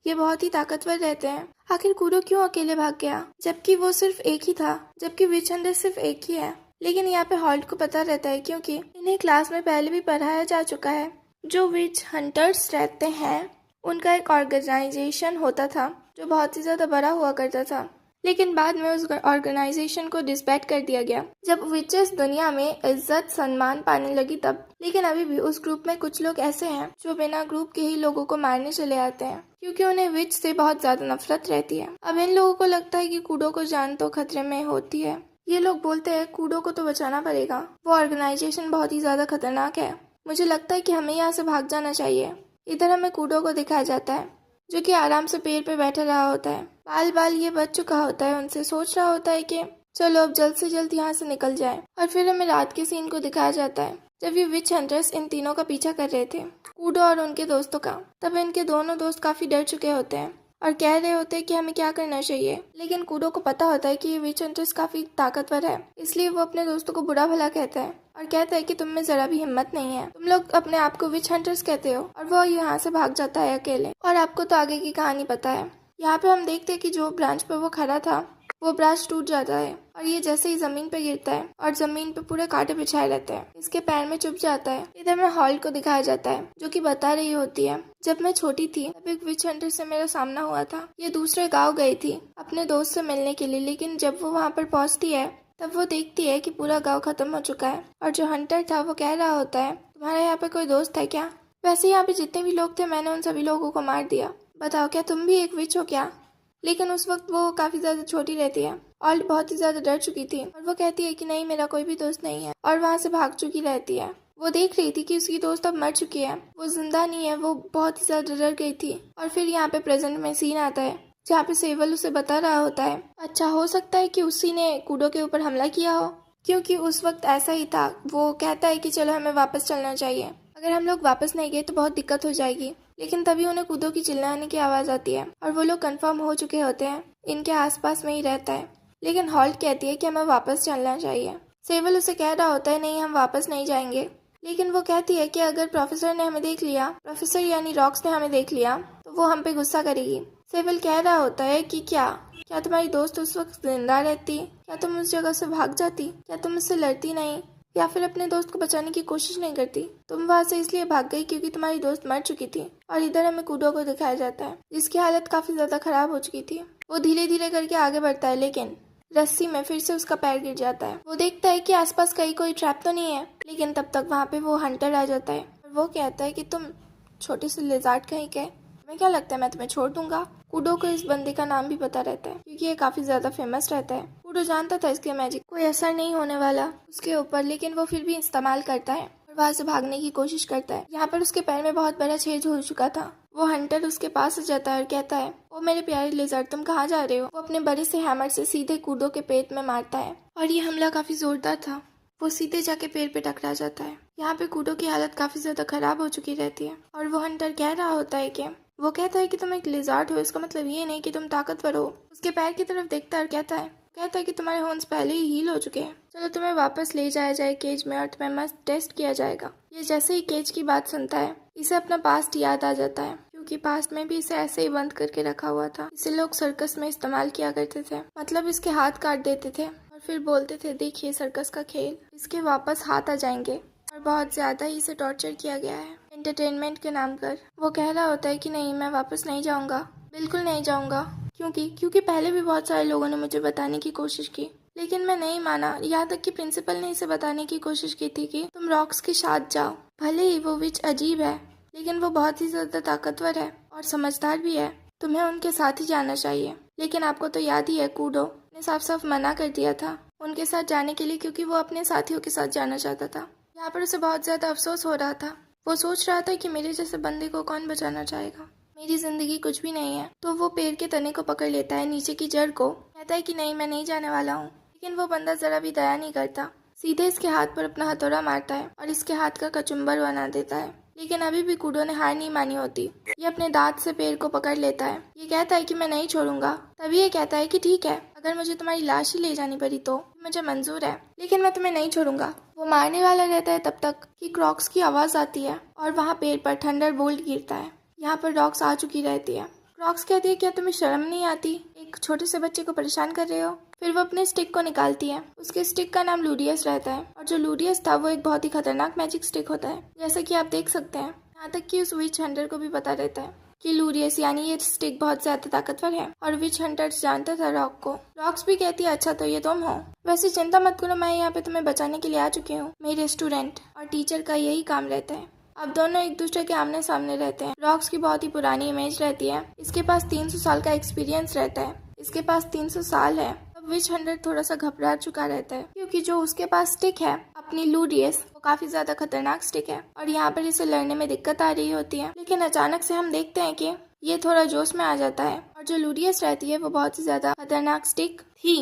ये बहुत ही ताकतवर रहते हैं। आखिर कुडो क्यों अकेले भाग गया, जबकि वो सिर्फ एक ही था, जबकि विच हंटर सिर्फ एक ही है। लेकिन यहाँ पे हॉल्ट को पता रहता है क्योंकि इन्हें क्लास में पहले भी पढ़ाया जा चुका है। जो विच हंटर्स रहते हैं उनका एक ऑर्गेनाइजेशन होता था जो बहुत ही ज्यादा बड़ा हुआ करता था, लेकिन बाद में उस ऑर्गेनाइजेशन को डिसबैंड कर दिया गया जब विचेस दुनिया में इज्जत सम्मान पाने लगी तब। लेकिन अभी भी उस ग्रुप में कुछ लोग ऐसे हैं जो बिना ग्रुप के ही लोगों को मारने चले आते हैं क्योंकि उन्हें विच से बहुत ज्यादा नफरत रहती है। अब इन लोगों को लगता है कि कुडो को जान तो खतरे में होती है। ये लोग बोलते हैं कुडो को तो बचाना पड़ेगा, वो ऑर्गेनाइजेशन बहुत ही ज्यादा खतरनाक है, मुझे लगता है कि हमें यहाँ से भाग जाना चाहिए। इधर हमें कुडो को दिखाया जाता है जो कि आराम से पेड़ पे बैठा रहा होता है। बाल ये बच चुका होता है, उनसे सोच रहा होता है कि चलो अब जल्द से जल्द यहाँ से निकल जाए। और फिर हमें रात के सीन को दिखाया जाता है जब ये विच हंटर्स इन तीनों का पीछा कर रहे थे, कुडो और उनके दोस्तों का। तब इनके दोनों दोस्त काफी डर चुके होते हैं और कह रहे होते हैं कि हमें क्या करना चाहिए। लेकिन कुडो को पता होता है कि ये विच हंटर्स काफी ताकतवर है, इसलिए वो अपने दोस्तों को बुरा भला कहता है और कहता है कि तुम में जरा भी हिम्मत नहीं है, तुम लोग अपने आप को विच हंटर्स कहते हो। और वो यहाँ से भाग जाता है अकेले, और आपको तो आगे की कहानी पता है। यहाँ पे हम देखते हैं कि जो ब्रांच पे वो खड़ा था वो ब्रांच टूट जाता है और ये जैसे ही जमीन पे गिरता है और जमीन पे पूरे कांटे बिछाए रहते हैं, इसके पैर में चुभ जाता है। इधर में हॉल्ट को दिखाया जाता है जो कि बता रही होती है जब मैं छोटी थी तब एक विच हंटर से मेरा सामना हुआ था। ये दूसरे गाँव गई थी अपने दोस्त से मिलने के लिए, लेकिन जब वो वहाँ पर पहुँचती है तब वो देखती है कि पूरा गाँव खत्म हो चुका है और जो हंटर था वो कह रहा होता है तुम्हारे यहाँ पे कोई दोस्त है क्या। वैसे यहाँ पे जितने भी लोग थे मैंने उन सभी लोगों को मार दिया, बताओ क्या तुम भी एक विच हो क्या। लेकिन उस वक्त वो काफी ज्यादा छोटी रहती है, ऑल्ट बहुत ही ज्यादा डर चुकी थी और वो कहती है कि नहीं मेरा कोई भी दोस्त नहीं है, और वहाँ से भाग चुकी रहती है। वो देख रही थी कि उसकी दोस्त अब मर चुकी है, वो जिंदा नहीं है, वो बहुत ही ज्यादा डर गई थी। और फिर यहाँ पे प्रेजेंट में सीन आता है जहाँ पे सेवल उसे बता रहा होता है अच्छा हो सकता है कि उसी ने कुडो के ऊपर हमला किया हो, क्योंकि उस वक्त ऐसा ही था। वो कहता है कि चलो हमें वापस चलना चाहिए, अगर हम लोग वापस नहीं गए तो बहुत दिक्कत हो जाएगी। लेकिन तभी उन्हें कुडो की चिल्लाने की आवाज आती है और वो लोग कंफर्म हो चुके होते हैं इनके आसपास में ही रहता है। लेकिन हॉल्ट कहती है कि हमें वापस चलना चाहिए। सेवल उसे कह रहा होता है नहीं हम वापस नहीं जाएंगे, लेकिन वो कहती है कि अगर प्रोफेसर ने हमें देख लिया, प्रोफेसर यानी रॉक्स ने हमें देख लिया तो वो हम पे गुस्सा करेगी। सेवल कह रहा होता है कि क्या तुम्हारी दोस्त उस वक्त जिंदा रहती, क्या तुम उस जगह से भाग जाती, क्या तुम उससे लड़ती नहीं। या फिर अपने दोस्त को बचाने की कोशिश नहीं करती। तुम वहाँ से इसलिए भाग गई क्योंकि तुम्हारी दोस्त मर चुकी थी। और इधर हमें कूडो को दिखाया जाता है जिसकी हालत काफी ज्यादा खराब हो चुकी थी। वो धीरे धीरे करके आगे बढ़ता है लेकिन रस्सी में फिर से उसका पैर गिर जाता है। वो देखता है कि आसपास कहीं कोई ट्रैप तो नहीं है, लेकिन तब तक वहाँ पे वो हंटर आ जाता है और वो कहता है कि तुम छोटे से लिजार्ड कहीं के, तुम्हें क्या लगता है मैं तुम्हें छोड़ दूंगा। कूडो को इस बंदे का नाम भी पता रहता है क्योंकि ये काफी ज्यादा फेमस रहता है। कूडो जानता था इसके मैजिक कोई असर नहीं होने वाला उसके ऊपर, लेकिन वो फिर भी इस्तेमाल करता है और वहाँ से भागने की कोशिश करता है। यहाँ पर उसके पैर में बहुत बड़ा छेद हो चुका था। वो हंटर उसके पास आ जाता है और कहता है, ओ मेरे प्यारे लिजर्ड तुम कहाँ जा रहे हो। वो अपने बड़े से हैमर से सीधे कूडो के पेट में मारता है और ये हमला काफी जोरदार था। वो सीधे जाके पेड़ पे टकरा जाता है। यहाँ पे कूडो की हालत काफी ज्यादा खराब हो चुकी रहती है और वो हंटर कह रहा होता है कि वो कहता है कि तुम एक लिजार्ड हो, इसका मतलब ये नहीं कि तुम ताकतवर हो। उसके पैर की तरफ देखता है और कहता है कि तुम्हारे हॉर्न्स पहले ही हील हो चुके हैं, चलो तुम्हें वापस ले जाया जाए केज में और तुम्हें मस्त टेस्ट किया जाएगा। ये जैसे ही केज की बात सुनता है इसे अपना पास्ट याद आ जाता है क्योंकि पास्ट में भी इसे ऐसे ही बंद करके रखा हुआ था। इसे लोग सर्कस में इस्तेमाल किया करते थे, मतलब इसके हाथ काट देते थे और फिर बोलते थे देखिए सर्कस का खेल, इसके वापस हाथ आ जाएंगे। और बहुत ज्यादा ही इसे टॉर्चर किया गया है एंटरटेनमेंट के नाम पर। वो कह रहा होता है कि नहीं मैं वापस नहीं जाऊंगा, बिल्कुल नहीं जाऊंगा, क्योंकि पहले भी बहुत सारे लोगों ने मुझे बताने की कोशिश की लेकिन मैं नहीं माना। यहाँ तक कि प्रिंसिपल ने इसे बताने की कोशिश की थी कि तुम रॉक्स के साथ जाओ। भले ही वो विच अजीब है लेकिन वो बहुत ही ज्यादा ताकतवर है और समझदार भी है, तुम्हें उनके साथ ही जाना चाहिए। लेकिन आपको तो याद ही है कूडो ने साफ साफ मना कर दिया था उनके साथ जाने के लिए क्योंकि वो अपने साथियों के साथ जाना चाहता था। यहाँ पर उसे बहुत ज्यादा अफसोस हो रहा था। वो सोच रहा था कि मेरे जैसे बंदे को कौन बचाना चाहेगा, मेरी जिंदगी कुछ भी नहीं है। तो वो पेड़ के तने को पकड़ लेता है, नीचे की जड़ को, कहता है कि नहीं मैं नहीं जाने वाला हूँ। लेकिन वो बंदा जरा भी दया नहीं करता, सीधे इसके हाथ पर अपना हथौड़ा मारता है और इसके हाथ का कचुम्बर बना देता है। लेकिन अभी भी कूडो ने हार नहीं मानी होती। ये अपने दांत से पेड़ को पकड़ लेता है। ये कहता है कि मैं नहीं छोड़ूंगा। तभी ये कहता है कि ठीक है अगर मुझे तुम्हारी लाश ही ले जानी पड़ी तो मुझे मंजूर है, लेकिन मैं तुम्हें नहीं छोड़ूंगा। वो मारने वाला रहता है तब तक कि क्रॉक्स की आवाज आती है और वहाँ पेड़ पर थंडर बोल्ट गिरता है। यहाँ पर रॉक्स आ चुकी रहती है। रॉक्स कहती है क्या तुम्हें शर्म नहीं आती, एक छोटे से बच्चे को परेशान कर रहे हो। फिर वो अपने स्टिक को निकालती है। उसके स्टिक का नाम लूडियस रहता है और जो लूडियस था वो एक बहुत ही खतरनाक मैजिक स्टिक होता है, जैसा कि आप देख सकते हैं। यहाँ तक कि उस विच हंटर को भी पता रहता है कि लूडियस यानी ये स्टिक बहुत ज्यादा ताकतवर है और विच हंटर्स जानता था रॉक को। रॉक्स भी कहती है अच्छा तो ये तुम हो, वैसे चिंता मत करो मैं यहाँ पे तुम्हें बचाने के लिए आ चुकी हूँ। मेरे स्टूडेंट और टीचर का यही काम रहता है। अब दोनों एक दूसरे के आमने सामने रहते हैं। रॉक्स की बहुत ही पुरानी इमेज रहती है, इसके पास 300 साल का एक्सपीरियंस रहता है, इसके पास 300 साल है। अब विच हंटर थोड़ा सा घबरा चुका रहता है क्योंकि जो उसके पास स्टिक है अपनी लूडियस वो काफी ज्यादा खतरनाक स्टिक है और यहाँ पर इसे लड़ने में दिक्कत आ रही होती है। लेकिन अचानक से हम देखते हैं कि ये थोड़ा जोश में आ जाता है और जो लूडियस रहती है वो बहुत ही ज्यादा खतरनाक स्टिक थी।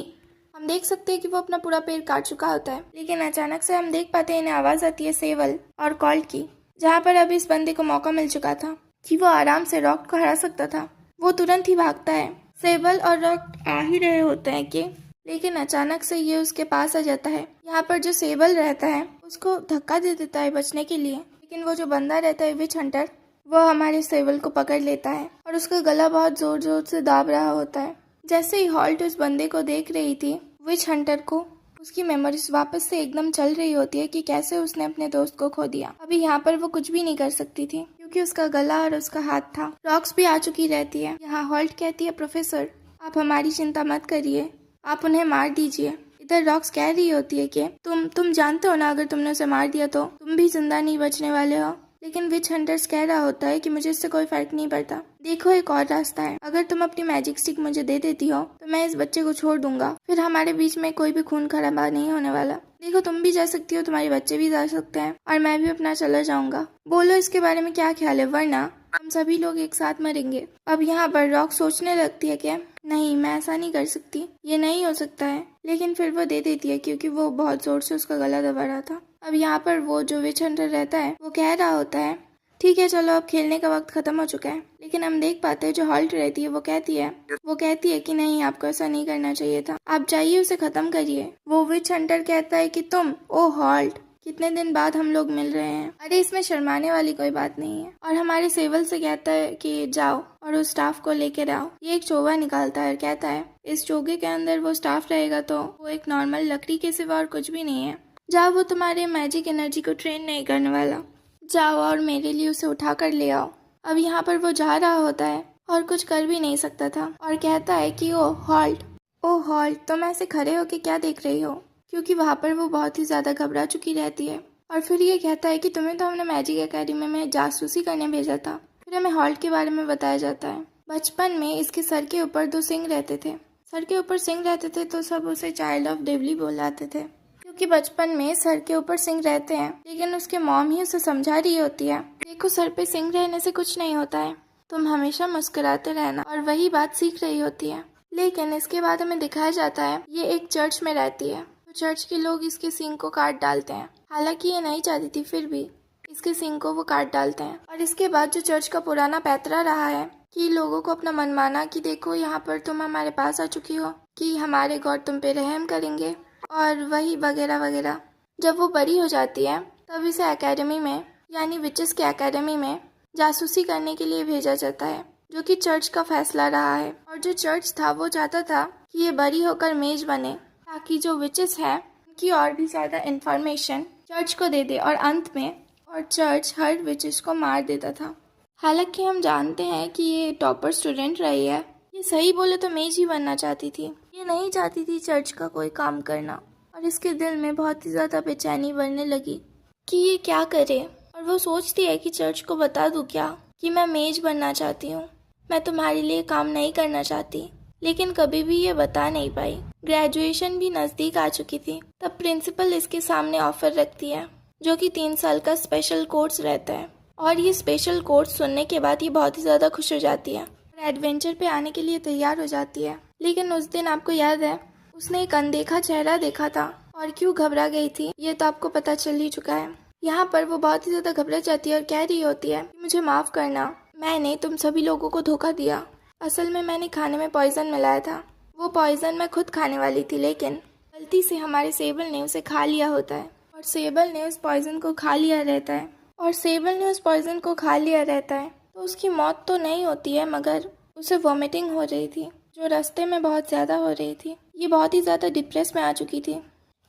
हम देख सकते हैं कि वो अपना पूरा पैर काट चुका होता है। लेकिन अचानक से हम देख पाते हैं इन्हें आवाज आती है सेवल और कॉल्ट की, जहाँ पर अभी इस बंदे को मौका मिल चुका था कि वो आराम से रॉक को हरा सकता था। वो तुरंत ही भागता है। सेवल और रॉक आ ही रहे होते हैं कि लेकिन अचानक से ये उसके पास आ जाता है। यहाँ पर जो सेवल रहता है उसको धक्का दे देता है बचने के लिए, लेकिन वो जो बंदा रहता है विच हंटर वो हमारे सेवल को पकड़ लेता है और उसका गला बहुत जोर जोर से दाब रहा होता है। जैसे ही हॉल्ट उस बंदे को देख रही थी विच हंटर को उसकी मेमोरीज वापस से एकदम चल रही होती है कि कैसे उसने अपने दोस्त को खो दिया। अभी यहाँ पर वो कुछ भी नहीं कर सकती थी क्योंकि उसका गला और उसका हाथ था। रॉक्स भी आ चुकी रहती है। यहाँ हॉल्ट कहती है प्रोफेसर आप हमारी चिंता मत करिए, आप उन्हें मार दीजिए। इधर रॉक्स कह रही होती है कि तुम जानते हो ना अगर तुमने उसे मार दिया तो तुम भी जिंदा नहीं बचने वाले हो। लेकिन विच हंटर्स कह रहा होता है कि मुझे इससे कोई फर्क नहीं पड़ता, देखो एक और रास्ता है, अगर तुम अपनी मैजिक स्टिक मुझे दे देती हो तो मैं इस बच्चे को छोड़ दूंगा, फिर हमारे बीच में कोई भी खून खराबा नहीं होने वाला। देखो तुम भी जा सकती हो, तुम्हारे बच्चे भी जा सकते हैं और मैं भी अपना चला जाऊंगा। बोलो इसके बारे में क्या ख्याल है, वरना हम सभी लोग एक साथ मरेंगे। अब यहाँ पर रॉक सोचने लगती है कि नहीं मैं ऐसा नहीं कर सकती, ये नहीं हो सकता है, लेकिन फिर वो दे देती है क्योंकि वो बहुत जोर से उसका गला दबा रहा था। अब यहाँ पर वो जो विच हंटर रहता है वो कह रहा होता है ठीक है चलो अब खेलने का वक्त खत्म हो चुका है। लेकिन हम देख पाते हैं जो हॉल्ट रहती है वो कहती है कि नहीं आपको ऐसा नहीं करना चाहिए था, आप जाइए उसे खत्म करिए। वो विच हंटर कहता है कि तुम ओ हॉल्ट कितने दिन बाद हम लोग मिल रहे हैं, अरे इसमें शर्माने वाली कोई बात नहीं है। और हमारे सेवल से कहता है कि जाओ और उस स्टाफ को लेकर आओ। ये एक चोगा निकालता है और कहता है इस चोगे के अंदर वो स्टाफ रहेगा तो वो एक नॉर्मल लकड़ी के सिवा और कुछ भी नहीं है। जाओ, वो तुम्हारे मैजिक एनर्जी को ट्रेन नहीं करने वाला। जाओ और मेरे लिए उसे उठा कर ले आओ। अब यहाँ पर वो जा रहा होता है और कुछ कर भी नहीं सकता था और कहता है कि ओ हॉल्ट, ओ हॉल्ट, तुम ऐसे खड़े होके क्या देख रही हो? क्योंकि वहाँ पर वो बहुत ही ज़्यादा घबरा चुकी रहती है। और फिर ये कहता है कि तुम्हें तो हमने मैजिक एकेडमी में जासूसी करने भेजा था। फिर हमें हॉल्ट के बारे में बताया जाता है। बचपन में इसके सर के ऊपर 2 सिंह रहते थे। सर के ऊपर सिंह रहते थे तो सब उसे चाइल्ड ऑफ डेवली बुलाते थे, क्योंकि बचपन में सर के ऊपर सिंह रहते हैं। लेकिन उसके मॉम ही उसे समझा रही होती है, देखो सर पे सिंह रहने से कुछ नहीं होता है, तुम हमेशा मुस्कुराते रहना, और वही बात सीख रही होती है। लेकिन इसके बाद हमें दिखाया जाता है ये एक चर्च में रहती है, तो चर्च के लोग इसके सिंह को काट डालते हैं। हालांकि ये नहीं चाहती थी, फिर भी इसके सिंह को वो काट डालते हैं। और इसके बाद जो चर्च का पुराना पैतरा रहा है कि लोगों को अपना मन माना कि देखो यहाँ पर तुम हमारे पास आ चुकी हो, कि हमारे गॉड तुम पे रहम करेंगे, और वही वगैरह वगैरह। जब वो बड़ी हो जाती है तब इसे एकेडमी में, यानी विचेस के एकेडमी में जासूसी करने के लिए भेजा जाता है, जो कि चर्च का फैसला रहा है। और जो चर्च था वो चाहता था कि ये बड़ी होकर मेज बने, ताकि जो विचेस है उनकी और भी ज़्यादा इन्फॉर्मेशन चर्च को दे दे, और अंत में और चर्च हर विचेस को मार देता था। हालांकि हम जानते हैं कि ये टॉपर स्टूडेंट रही है, ये सही बोले तो मेज ही बनना चाहती थी, ये नहीं चाहती थी चर्च का कोई काम करना। और इसके दिल में बहुत ही ज़्यादा बेचैनी बढ़ने लगी कि ये क्या करे। और वो सोचती है कि चर्च को बता दूँ क्या कि मैं मेज बनना चाहती हूँ, मैं तुम्हारे लिए काम नहीं करना चाहती। लेकिन कभी भी ये बता नहीं पाई। ग्रेजुएशन भी नज़दीक आ चुकी थी। तब प्रिंसिपल इसके सामने ऑफर रखती है, जो कि 3 साल का स्पेशल कोर्स रहता है। और ये स्पेशल कोर्स सुनने के बाद ये बहुत ही ज़्यादा खुश हो जाती है और एडवेंचर पे आने के लिए तैयार हो जाती है। लेकिन उस दिन आपको याद है उसने एक अनदेखा चेहरा देखा था, और क्यों घबरा गई थी ये तो आपको पता चल ही चुका है। यहाँ पर वो बहुत ही ज़्यादा घबरा जाती है और कह रही होती है कि मुझे माफ़ करना, मैंने तुम सभी लोगों को धोखा दिया। असल में मैंने खाने में पॉइजन मिलाया था। वो पॉइजन मैं खुद खाने वाली थी, लेकिन गलती से हमारे सेबल ने उसे खा लिया होता है, और सेबल ने उस पॉइजन को खा लिया रहता है। और सेबल ने उस पॉइजन को खा लिया रहता है तो उसकी मौत तो नहीं होती है, मगर उसे वॉमिटिंग हो रही थी, जो रास्ते में बहुत ज़्यादा हो रही थी। ये बहुत ही ज़्यादा डिप्रेस में आ चुकी थी,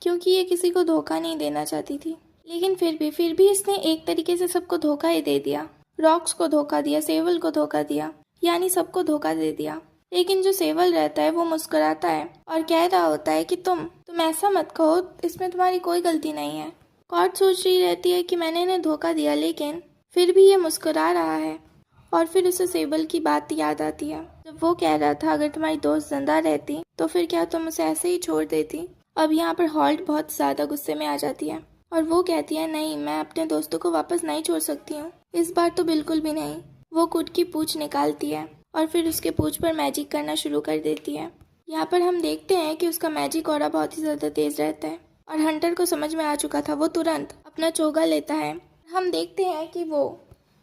क्योंकि ये किसी को धोखा नहीं देना चाहती थी। लेकिन फिर भी इसने एक तरीके से सबको धोखा ही दे दिया। रॉक्स को धोखा दिया, सेवल को धोखा दिया, यानी सबको धोखा दे दिया। लेकिन जो सेवल रहता है वो मुस्कुराता है और कह रहा होता है कि तुम ऐसा मत कहो, इसमें तुम्हारी कोई गलती नहीं है। कॉर्ड सोच रही रहती है कि मैंने इन्हें धोखा दिया, लेकिन फिर भी ये मुस्कुरा रहा है। और फिर उसे सेबल की बात याद आती है, जब वो कह रहा था अगर तुम्हारी दोस्त जिंदा रहती तो फिर क्या तुम उसे ऐसे ही छोड़ देती। अब यहाँ पर हॉल्ट बहुत ज़्यादा गुस्से में आ जाती है और वो कहती है नहीं, मैं अपने दोस्तों को वापस नहीं छोड़ सकती हूँ, इस बार तो बिल्कुल भी नहीं। वो कुड की पूंछ निकालती है और फिर उसके पूंछ पर मैजिक करना शुरू कर देती है। यहाँ पर हम देखते हैं कि उसका मैजिक ऑरा बहुत ही ज़्यादा तेज रहता है, और हंटर को समझ में आ चुका था। वो तुरंत अपना चोगा लेता है। हम देखते हैं कि वो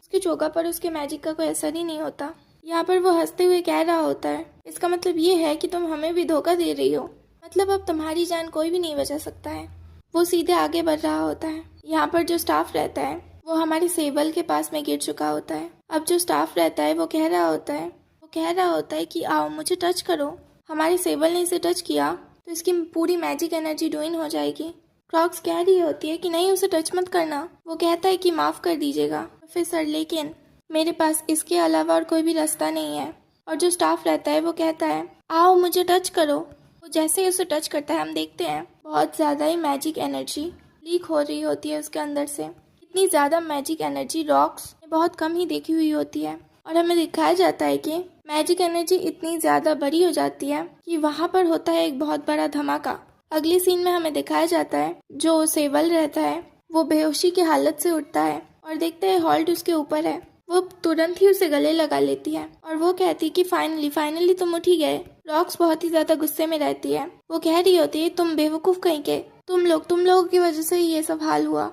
उसके चोगा पर उसके मैजिक का कोई असर ही नहीं होता। यहाँ पर वो हंसते हुए कह रहा होता है इसका मतलब ये है कि तुम हमें भी धोखा दे रही हो, मतलब अब तुम्हारी जान कोई भी नहीं बचा सकता है। वो सीधे आगे बढ़ रहा होता है। यहाँ पर जो स्टाफ रहता है वो हमारे सेबल के पास में गिर चुका होता है। अब जो स्टाफ रहता है वो कह रहा होता है कि आओ मुझे टच करो। हमारे सेबल ने इसे टच किया तो इसकी पूरी मैजिक एनर्जी ड्रेन हो जाएगी। क्रॉक्स कह रही होती है कि नहीं, उसे टच मत करना। वो कहता है कि माफ़ कर दीजिएगा प्रोफेसर, लेकिन मेरे पास इसके अलावा और कोई भी रास्ता नहीं है। और जो स्टाफ रहता है वो कहता है आओ मुझे टच करो। वो जैसे ही उसे टच करता है हम देखते हैं बहुत ज़्यादा ही मैजिक एनर्जी लीक हो रही होती है उसके अंदर से। इतनी ज़्यादा मैजिक एनर्जी रॉक्स ने बहुत कम ही देखी हुई होती है, और हमें दिखाया जाता है कि मैजिक एनर्जी इतनी ज़्यादा बड़ी हो जाती है कि वहाँ पर होता है एक बहुत बड़ा धमाका। अगले सीन में हमें दिखाया जाता है जो सेबल रहता है वो बेहोशी की हालत से उठता है और देखता है हॉल्ट उसके ऊपर है। वो तुरंत ही उसे गले लगा लेती है और वो कहती है कि फाइनली तुम उठ ही गए। रॉक्स बहुत ही ज़्यादा गुस्से में रहती है। वो कह रही होती है तुम बेवकूफ़ कहीं के, तुम लोगों की वजह से ही ये सब हाल हुआ।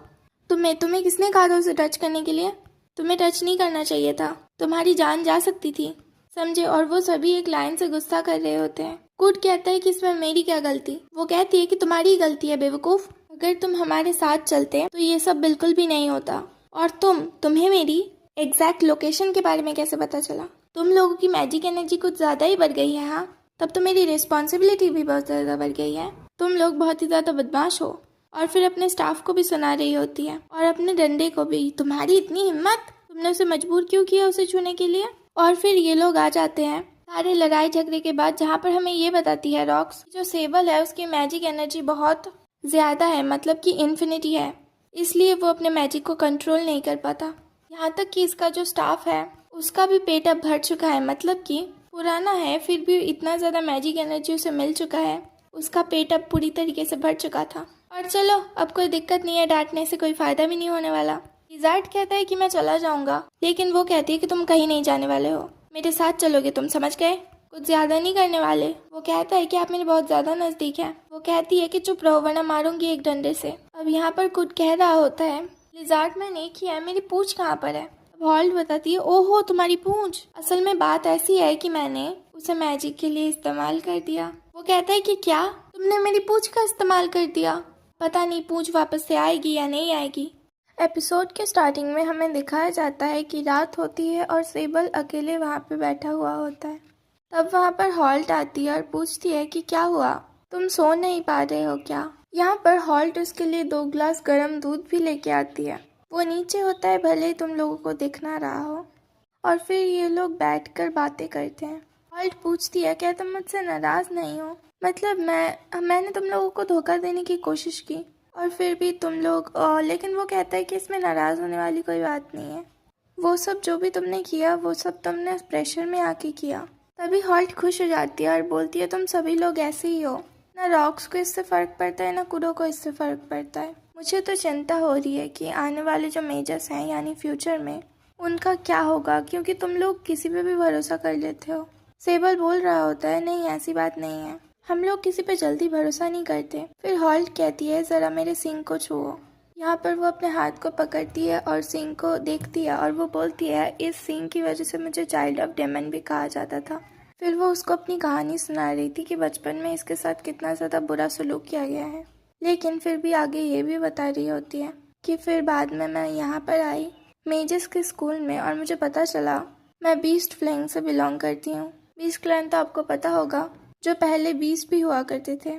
तुम्हें किसने कहा था उसे टच करने के लिए? तुम्हें टच नहीं करना चाहिए था, तुम्हारी जान जा सकती थी, समझे? और वो सभी एक लाइन से गुस्सा कर रहे होते हैं। कुड कहता है कि इसमें मेरी क्या गलती? वो कहती है कि तुम्हारी ही गलती है बेवकूफ़, अगर तुम हमारे साथ चलते तो ये सब बिल्कुल भी नहीं होता। और तुम्हें मेरी एग्जैक्ट लोकेशन के बारे में कैसे पता चला? तुम लोगों की मैजिक एनर्जी कुछ ज़्यादा ही बढ़ गई है। हाँ, तब तो मेरी रिस्पॉन्सिबिलिटी भी बहुत ज़्यादा बढ़ गई है। तुम लोग बहुत ही ज़्यादा बदमाश हो। और फिर अपने स्टाफ को भी सुना रही होती है और अपने डंडे को भी। तुम्हारी इतनी हिम्मत, तुमने उसे मजबूर क्यों किया उसे छूने के लिए? और फिर ये लोग आ जाते हैं सारे लड़ाई झगड़े के बाद, जहाँ पर हमें ये बताती है रॉक्स जो सेबल है उसकी मैजिक एनर्जी बहुत ज्यादा है, मतलब कि इन्फिनिटी है, इसलिए वो अपने मैजिक को कंट्रोल नहीं कर पाता। यहाँ तक कि इसका जो स्टाफ है उसका भी पेट अब भर चुका है, मतलब कि पुराना है फिर भी इतना ज़्यादा मैजिक एनर्जी उसे मिल चुका है, उसका पेट अब पूरी तरीके से भर चुका था। और चलो अब कोई दिक्कत नहीं है, डांटने से कोई फ़ायदा भी नहीं होने वाला। लिज़ार्ड कहता है कि मैं चला जाऊँगा, लेकिन वो कहती है कि तुम कहीं नहीं जाने वाले हो, मेरे साथ चलोगे तुम, समझ गए? कुछ ज़्यादा नहीं करने वाले। वो कहता है कि आप मेरे बहुत ज़्यादा नज़दीक हैं। वो कहती है कि चुप रहो वरना मारूंगी एक डंडे से। अब यहाँ पर कुछ कह रहा होता है, लिज़ार्ड मैंने किया है, मेरी पूंछ कहाँ पर है? हॉल्ट बताती है, ओहो तुम्हारी पूंछ, असल में बात ऐसी है कि मैंने उसे मैजिक के लिए इस्तेमाल कर दिया। वो कहता है कि क्या तुमने मेरी पूंछ का इस्तेमाल कर दिया? पता नहीं पूंछ वापस से आएगी या नहीं आएगी। एपिसोड के स्टार्टिंग में हमें दिखाया जाता है कि रात होती है और सेबल अकेले वहाँ पे बैठा हुआ होता है। तब वहाँ पर हॉल्ट आती है और पूछती है कि क्या हुआ, तुम सो नहीं पा रहे हो क्या? यहाँ पर हॉल्ट उसके लिए 2 गिलास गर्म दूध भी लेके आती है। वो नीचे होता है भले ही तुम लोगों को दिख ना रहा हो। और फिर ये लोग बैठकर बातें करते हैं। हॉल्ट पूछती है क्या तुम मुझसे नाराज नहीं हो? मतलब मैंने तुम लोगों को धोखा देने की कोशिश की और फिर भी तुम लोग लेकिन वो कहता है कि इसमें नाराज होने वाली कोई बात नहीं है, वो सब जो भी तुमने किया वो सब तुमने प्रेशर में आके किया। तभी हॉल्ट खुश हो जाती है और बोलती है तुम सभी लोग ऐसे ही हो, ना रॉक्स को इससे फ़र्क पड़ता है ना कुडो को इससे फ़र्क पड़ता है। मुझे तो चिंता हो रही है कि आने वाले जो मेजर्स हैं यानी फ्यूचर में उनका क्या होगा, क्योंकि तुम लोग किसी पे भी भरोसा कर लेते हो। सेबल बोल रहा होता है नहीं ऐसी बात नहीं है, हम लोग किसी पे जल्दी भरोसा नहीं करते। फिर हॉल्ट कहती है ज़रा मेरे सिंग को छुओ। यहाँ पर वो अपने हाथ को पकड़ती है और सिंग को देखती है और वो बोलती है इस सिंग की वजह से मुझे चाइल्ड ऑफ डेमन भी कहा जाता था। फिर वो उसको अपनी कहानी सुना रही थी कि बचपन में इसके साथ कितना ज़्यादा बुरा सलूक किया गया है, लेकिन फिर भी आगे ये भी बता रही होती है कि फिर बाद में मैं यहाँ पर आई मेजस के स्कूल में और मुझे पता चला मैं बीस्ट फ्लैंग से बिलोंग करती हूँ। बीस्ट क्लैन तो आपको पता होगा, जो पहले बीस्ट भी हुआ करते थे।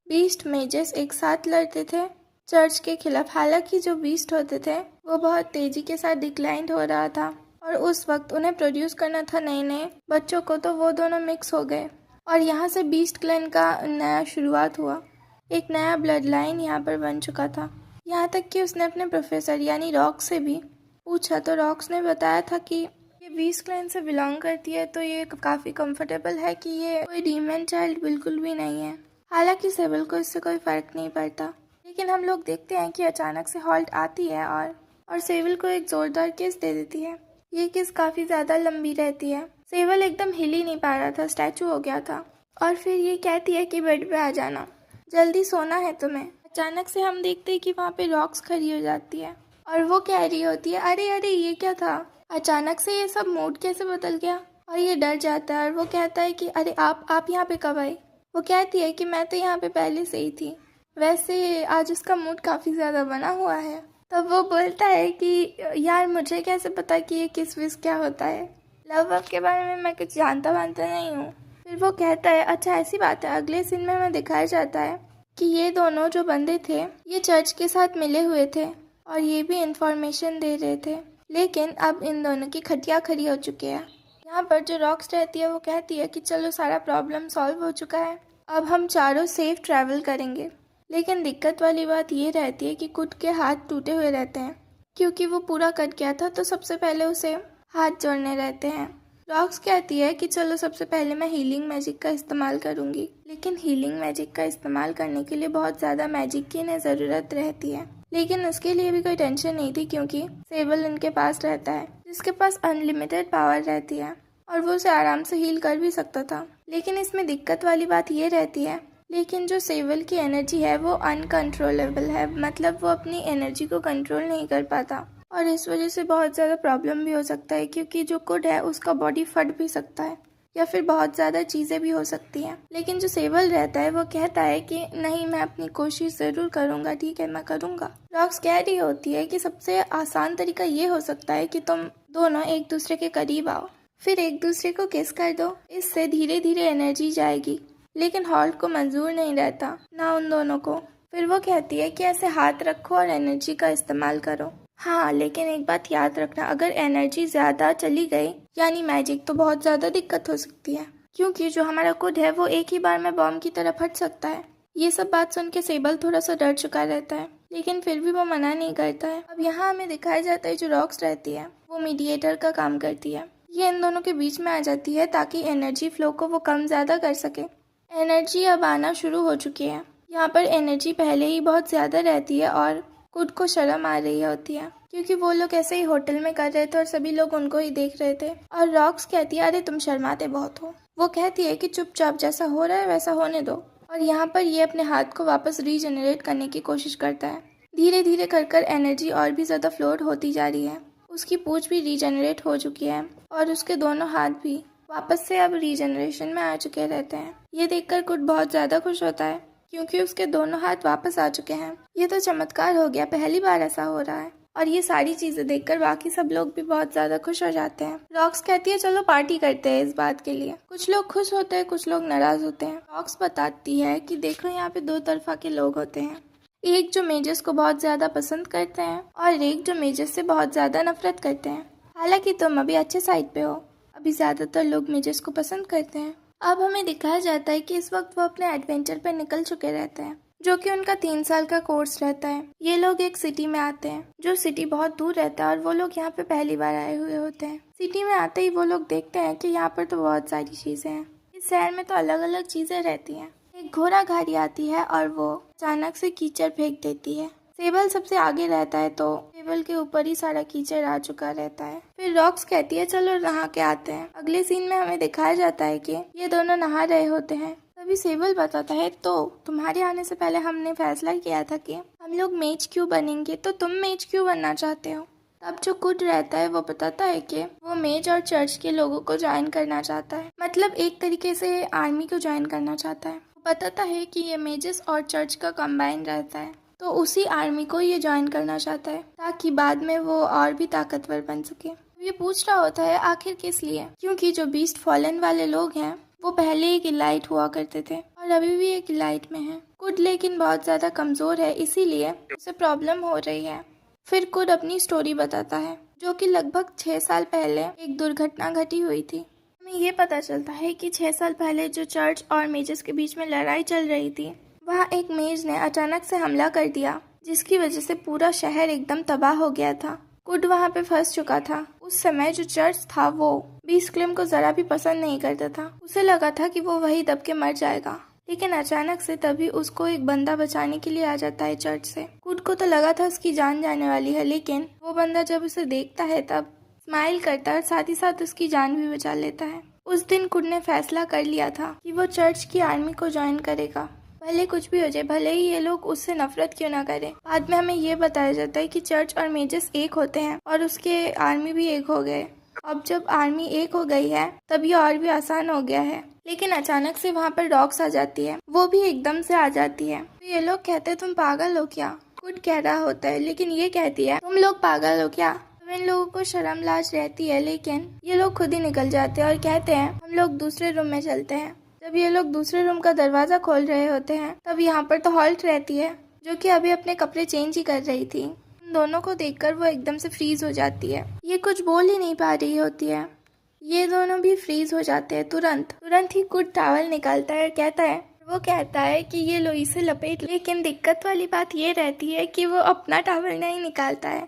बीस्ट मेजस एक साथ लड़ते थे चर्च के खिलाफ। हालांकि जो बीस्ट होते थे वो बहुत तेजी के साथ डिक्लाइन हो रहा था और उस वक्त उन्हें प्रोड्यूस करना था नए नए बच्चों को, तो वो दोनों मिक्स हो गए और यहाँ से बीस्ट क्लैन का नया शुरुआत हुआ। एक नया ब्लड लाइन यहाँ पर बन चुका था। यहाँ तक कि उसने अपने प्रोफेसर यानी रॉक्स से भी पूछा तो रॉक्स ने बताया था कि ये बीस्ट क्लैन से बिलोंग करती है, तो ये काफ़ी कंफर्टेबल है कि ये कोई डीमन चाइल्ड बिल्कुल भी नहीं है। हालांकि सेबल को इससे कोई फ़र्क नहीं पड़ता, लेकिन हम लोग देखते हैं कि अचानक से हॉल्ट आती है और सेबल को एक ज़ोरदार किस दे देती है। ये किस काफ़ी ज़्यादा लंबी रहती है। सेबल एकदम हिल ही नहीं पा रहा था, स्टैचू हो गया था। और फिर ये कहती है कि बेड पे आ जाना, जल्दी सोना है तुम्हें। अचानक से हम देखते हैं कि वहाँ पे रॉक्स खड़ी हो जाती है और वो कह रही होती है अरे अरे ये क्या था, अचानक से ये सब मूड कैसे बदल गया। और ये डर जाता है और वो कहता है कि अरे आप यहाँ पे कब आए? वो कहती है कि मैं तो यहाँ पे पहले से ही थी, वैसे आज उसका मूड काफ़ी ज़्यादा बना हुआ है। तब वो बोलता है कि यार मुझे कैसे पता कि ये किस विस क्या होता है, लव वव के बारे में मैं कुछ जानता वानता नहीं हूँ। फिर वो कहता है अच्छा ऐसी बात है। अगले सीन में हमें दिखाया जाता है कि ये दोनों जो बंदे थे ये चर्च के साथ मिले हुए थे और ये भी इंफॉर्मेशन दे रहे थे, लेकिन अब इन दोनों की खटिया खड़ी हो चुकी है। यहाँ पर जो रॉक्स रहती है वो कहती है कि चलो सारा प्रॉब्लम सॉल्व हो चुका है, अब हम चारों सेफ ट्रैवल करेंगे। लेकिन दिक्कत वाली बात ये रहती है कि कुट के हाथ टूटे हुए रहते हैं, क्योंकि वो पूरा कट गया था तो सबसे पहले उसे हाथ जोड़ने रहते हैं। रॉक्स कहती है कि चलो सबसे पहले मैं हीलिंग मैजिक का इस्तेमाल करूंगी, लेकिन हीलिंग मैजिक का इस्तेमाल करने के लिए बहुत ज़्यादा मैजिक की इन्हें ज़रूरत रहती है। लेकिन उसके लिए भी कोई टेंशन नहीं थी, क्योंकि सेबल उनके पास रहता है जिसके पास अनलिमिटेड पावर रहती है और वो उसे आराम से हील कर भी सकता था। लेकिन इसमें दिक्कत वाली बात ये रहती है, लेकिन जो सेबल की एनर्जी है वो अनकंट्रोलेबल है, मतलब वो अपनी एनर्जी को कंट्रोल नहीं कर पाता और इस वजह से बहुत ज़्यादा प्रॉब्लम भी हो सकता है, क्योंकि जो कुड है उसका बॉडी फट भी सकता है या फिर बहुत ज़्यादा चीज़ें भी हो सकती हैं। लेकिन जो सेबल रहता है वो कहता है कि नहीं मैं अपनी कोशिश ज़रूर करूँगा, ठीक है मैं करूँगा। रॉक्स कह रही होती है कि सबसे आसान तरीका ये हो सकता है कि तुम दोनों एक दूसरे के करीब आओ, फिर एक दूसरे को किस कर दो, इससे धीरे धीरे एनर्जी जाएगी। लेकिन हॉल्ट को मंजूर नहीं रहता, ना उन दोनों को। फिर वो कहती है कि ऐसे हाथ रखो और एनर्जी का इस्तेमाल करो। हाँ, लेकिन एक बात याद रखना, अगर एनर्जी ज़्यादा चली गई यानी मैजिक, तो बहुत ज़्यादा दिक्कत हो सकती है, क्योंकि जो हमारा कुड है वो एक ही बार में बॉम्ब की तरह फट सकता है। ये सब बात सुन के सेबल थोड़ा सा डर चुका रहता है, लेकिन फिर भी वो मना नहीं करता है। अब यहाँ हमें दिखाया जाता है जो रॉक्स रहती है वो मीडिएटर का काम करती है। ये इन दोनों के बीच में आ जाती है ताकि एनर्जी फ्लो को वो कम ज़्यादा कर सके। एनर्जी अब आना शुरू हो चुकी है। यहाँ पर एनर्जी पहले ही बहुत ज़्यादा रहती है और कुड को शर्म आ रही होती है, क्योंकि वो लोग ऐसे ही होटल में कर रहे थे और सभी लोग उनको ही देख रहे थे। और रॉक्स कहती है, अरे तुम शर्माते बहुत हो। वो कहती है कि चुपचाप जैसा हो रहा है वैसा होने दो। और यहाँ पर ये अपने हाथ को वापस रीजनरेट करने की कोशिश करता है। धीरे धीरे कर एनर्जी और भी ज़्यादा फ्लोट होती जा रही है। उसकी पूंछ भी रीजनरेट हो चुकी है और उसके दोनों हाथ भी वापस से अब रीजनरेशन में आ चुके रहते हैं। ये देखकर कुड बहुत ज़्यादा खुश होता है, क्योंकि उसके दोनों हाथ वापस आ चुके हैं। ये तो चमत्कार हो गया, पहली बार ऐसा हो रहा है। और ये सारी चीजें देखकर बाकी सब लोग भी बहुत ज्यादा खुश हो जाते हैं। रॉक्स कहती है, चलो पार्टी करते हैं इस बात के लिए। कुछ लोग खुश होते हैं, कुछ लोग नाराज होते हैं। रॉक्स बताती है कि देखो यहाँ पे दो तरफा के लोग होते हैं, एक जो मेजस को बहुत ज्यादा पसंद करते हैं और एक जो मेजस से बहुत ज्यादा नफरत करते हैं। हालांकि तुम अभी अच्छे साइड पे हो, अभी ज्यादातर लोग मेजस को पसंद करते हैं। अब हमें दिखाया जाता है कि इस वक्त वो अपने एडवेंचर पे निकल चुके रहते हैं, जो कि उनका 3 साल का कोर्स रहता है। ये लोग एक सिटी में आते हैं, जो सिटी बहुत दूर रहता है, और वो लोग यहाँ पे पहली बार आए हुए होते हैं। सिटी में आते ही वो लोग देखते हैं कि यहाँ पर तो बहुत सारी चीजें हैं। इस शहर में तो अलग अलग चीजें रहती हैं। एक घोड़ा गाड़ी आती है और वो अचानक से कीचड़ फेंक देती है। सेबल सबसे आगे रहता है, तो सेबल के ऊपर ही सारा कीचड़ आ चुका रहता है। फिर रॉक्स कहती है, चलो नहा के आते हैं। अगले सीन में हमें दिखाया जाता है कि ये दोनों नहा रहे होते हैं। तभी सेबल बताता है, तो तुम्हारे आने से पहले हमने फैसला किया था कि हम लोग मेज क्यों बनेंगे, तो तुम मेज क्यों बनना चाहते हो। तब जो कुड रहता है वो बताता है कि वो मेज और चर्च के लोगों को ज्वाइन करना चाहता है, मतलब एक तरीके से आर्मी को ज्वाइन करना चाहता है। वो बताता है कि ये मेजेस और चर्च का कंबाइन रहता है, तो उसी आर्मी को ये ज्वाइन करना चाहता है ताकि बाद में वो और भी ताकतवर बन सके। ये पूछ रहा होता है आखिर किस लिए, क्योंकि जो बीस्ट फॉलन वाले लोग हैं वो पहले एक इलाइट हुआ करते थे और अभी भी एक इलाइट में है। कुड लेकिन बहुत ज्यादा कमजोर है, इसीलिए उसे प्रॉब्लम हो रही है। फिर कुड अपनी स्टोरी बताता है, जो कि लगभग 6 साल पहले एक दुर्घटना घटी हुई थी। हमें ये पता चलता है कि 6 साल पहले जो चर्च और मेजेस के बीच में लड़ाई चल रही थी, वहाँ एक मेज ने अचानक से हमला कर दिया, जिसकी वजह से पूरा शहर एकदम तबाह हो गया था। कुड वहाँ पे फंस चुका था। उस समय जो चर्च था वो बीस्ट क्लेम को जरा भी पसंद नहीं करता था। उसे लगा था कि वो वही दब के मर जाएगा, लेकिन अचानक से तभी उसको एक बंदा बचाने के लिए आ जाता है चर्च से। कुड को तो लगा था उसकी जान जाने वाली है, लेकिन वो बंदा जब उसे देखता है तब स्माइल करता है और साथ ही साथ उसकी जान भी बचा लेता है। उस दिन कुड ने फैसला कर लिया था कि वो चर्च की आर्मी को ज्वाइन करेगा, भले कुछ भी हो जाए, भले ही ये लोग उससे नफरत क्यों ना करें। बाद में हमें ये बताया जाता है कि चर्च और मेजेस एक होते हैं और उसके आर्मी भी एक हो गए। अब जब आर्मी एक हो गई है तब ये और भी आसान हो गया है। लेकिन अचानक से वहाँ पर रॉक्स आ जाती है, वो भी एकदम से आ जाती है। तो ये लोग कहते हैं तुम पागल हो क्या, कुड कह रहा होता है, लेकिन ये कहती है तुम लोग पागल हो क्या। तो इन लोगों को शर्म लाज रहती है, लेकिन ये लोग खुद ही निकल जाते हैं और कहते हैं हम लोग दूसरे रूम में चलते हैं। जब ये लोग दूसरे रूम का दरवाजा खोल रहे होते हैं तब यहाँ पर तो हॉल्ट रहती है, जो कि अभी अपने कपड़े चेंज ही कर रही थी। इन दोनों को देखकर वो एकदम से फ्रीज हो जाती है। ये कुछ बोल ही नहीं पा रही होती है। ये दोनों भी फ्रीज हो जाते हैं। तुरंत ही कुड टॉवल निकालता है और कहता है कि ये लो इसे लपेट। लेकिन दिक्कत वाली बात ये रहती है कि वो अपना टॉवल नहीं निकालता है,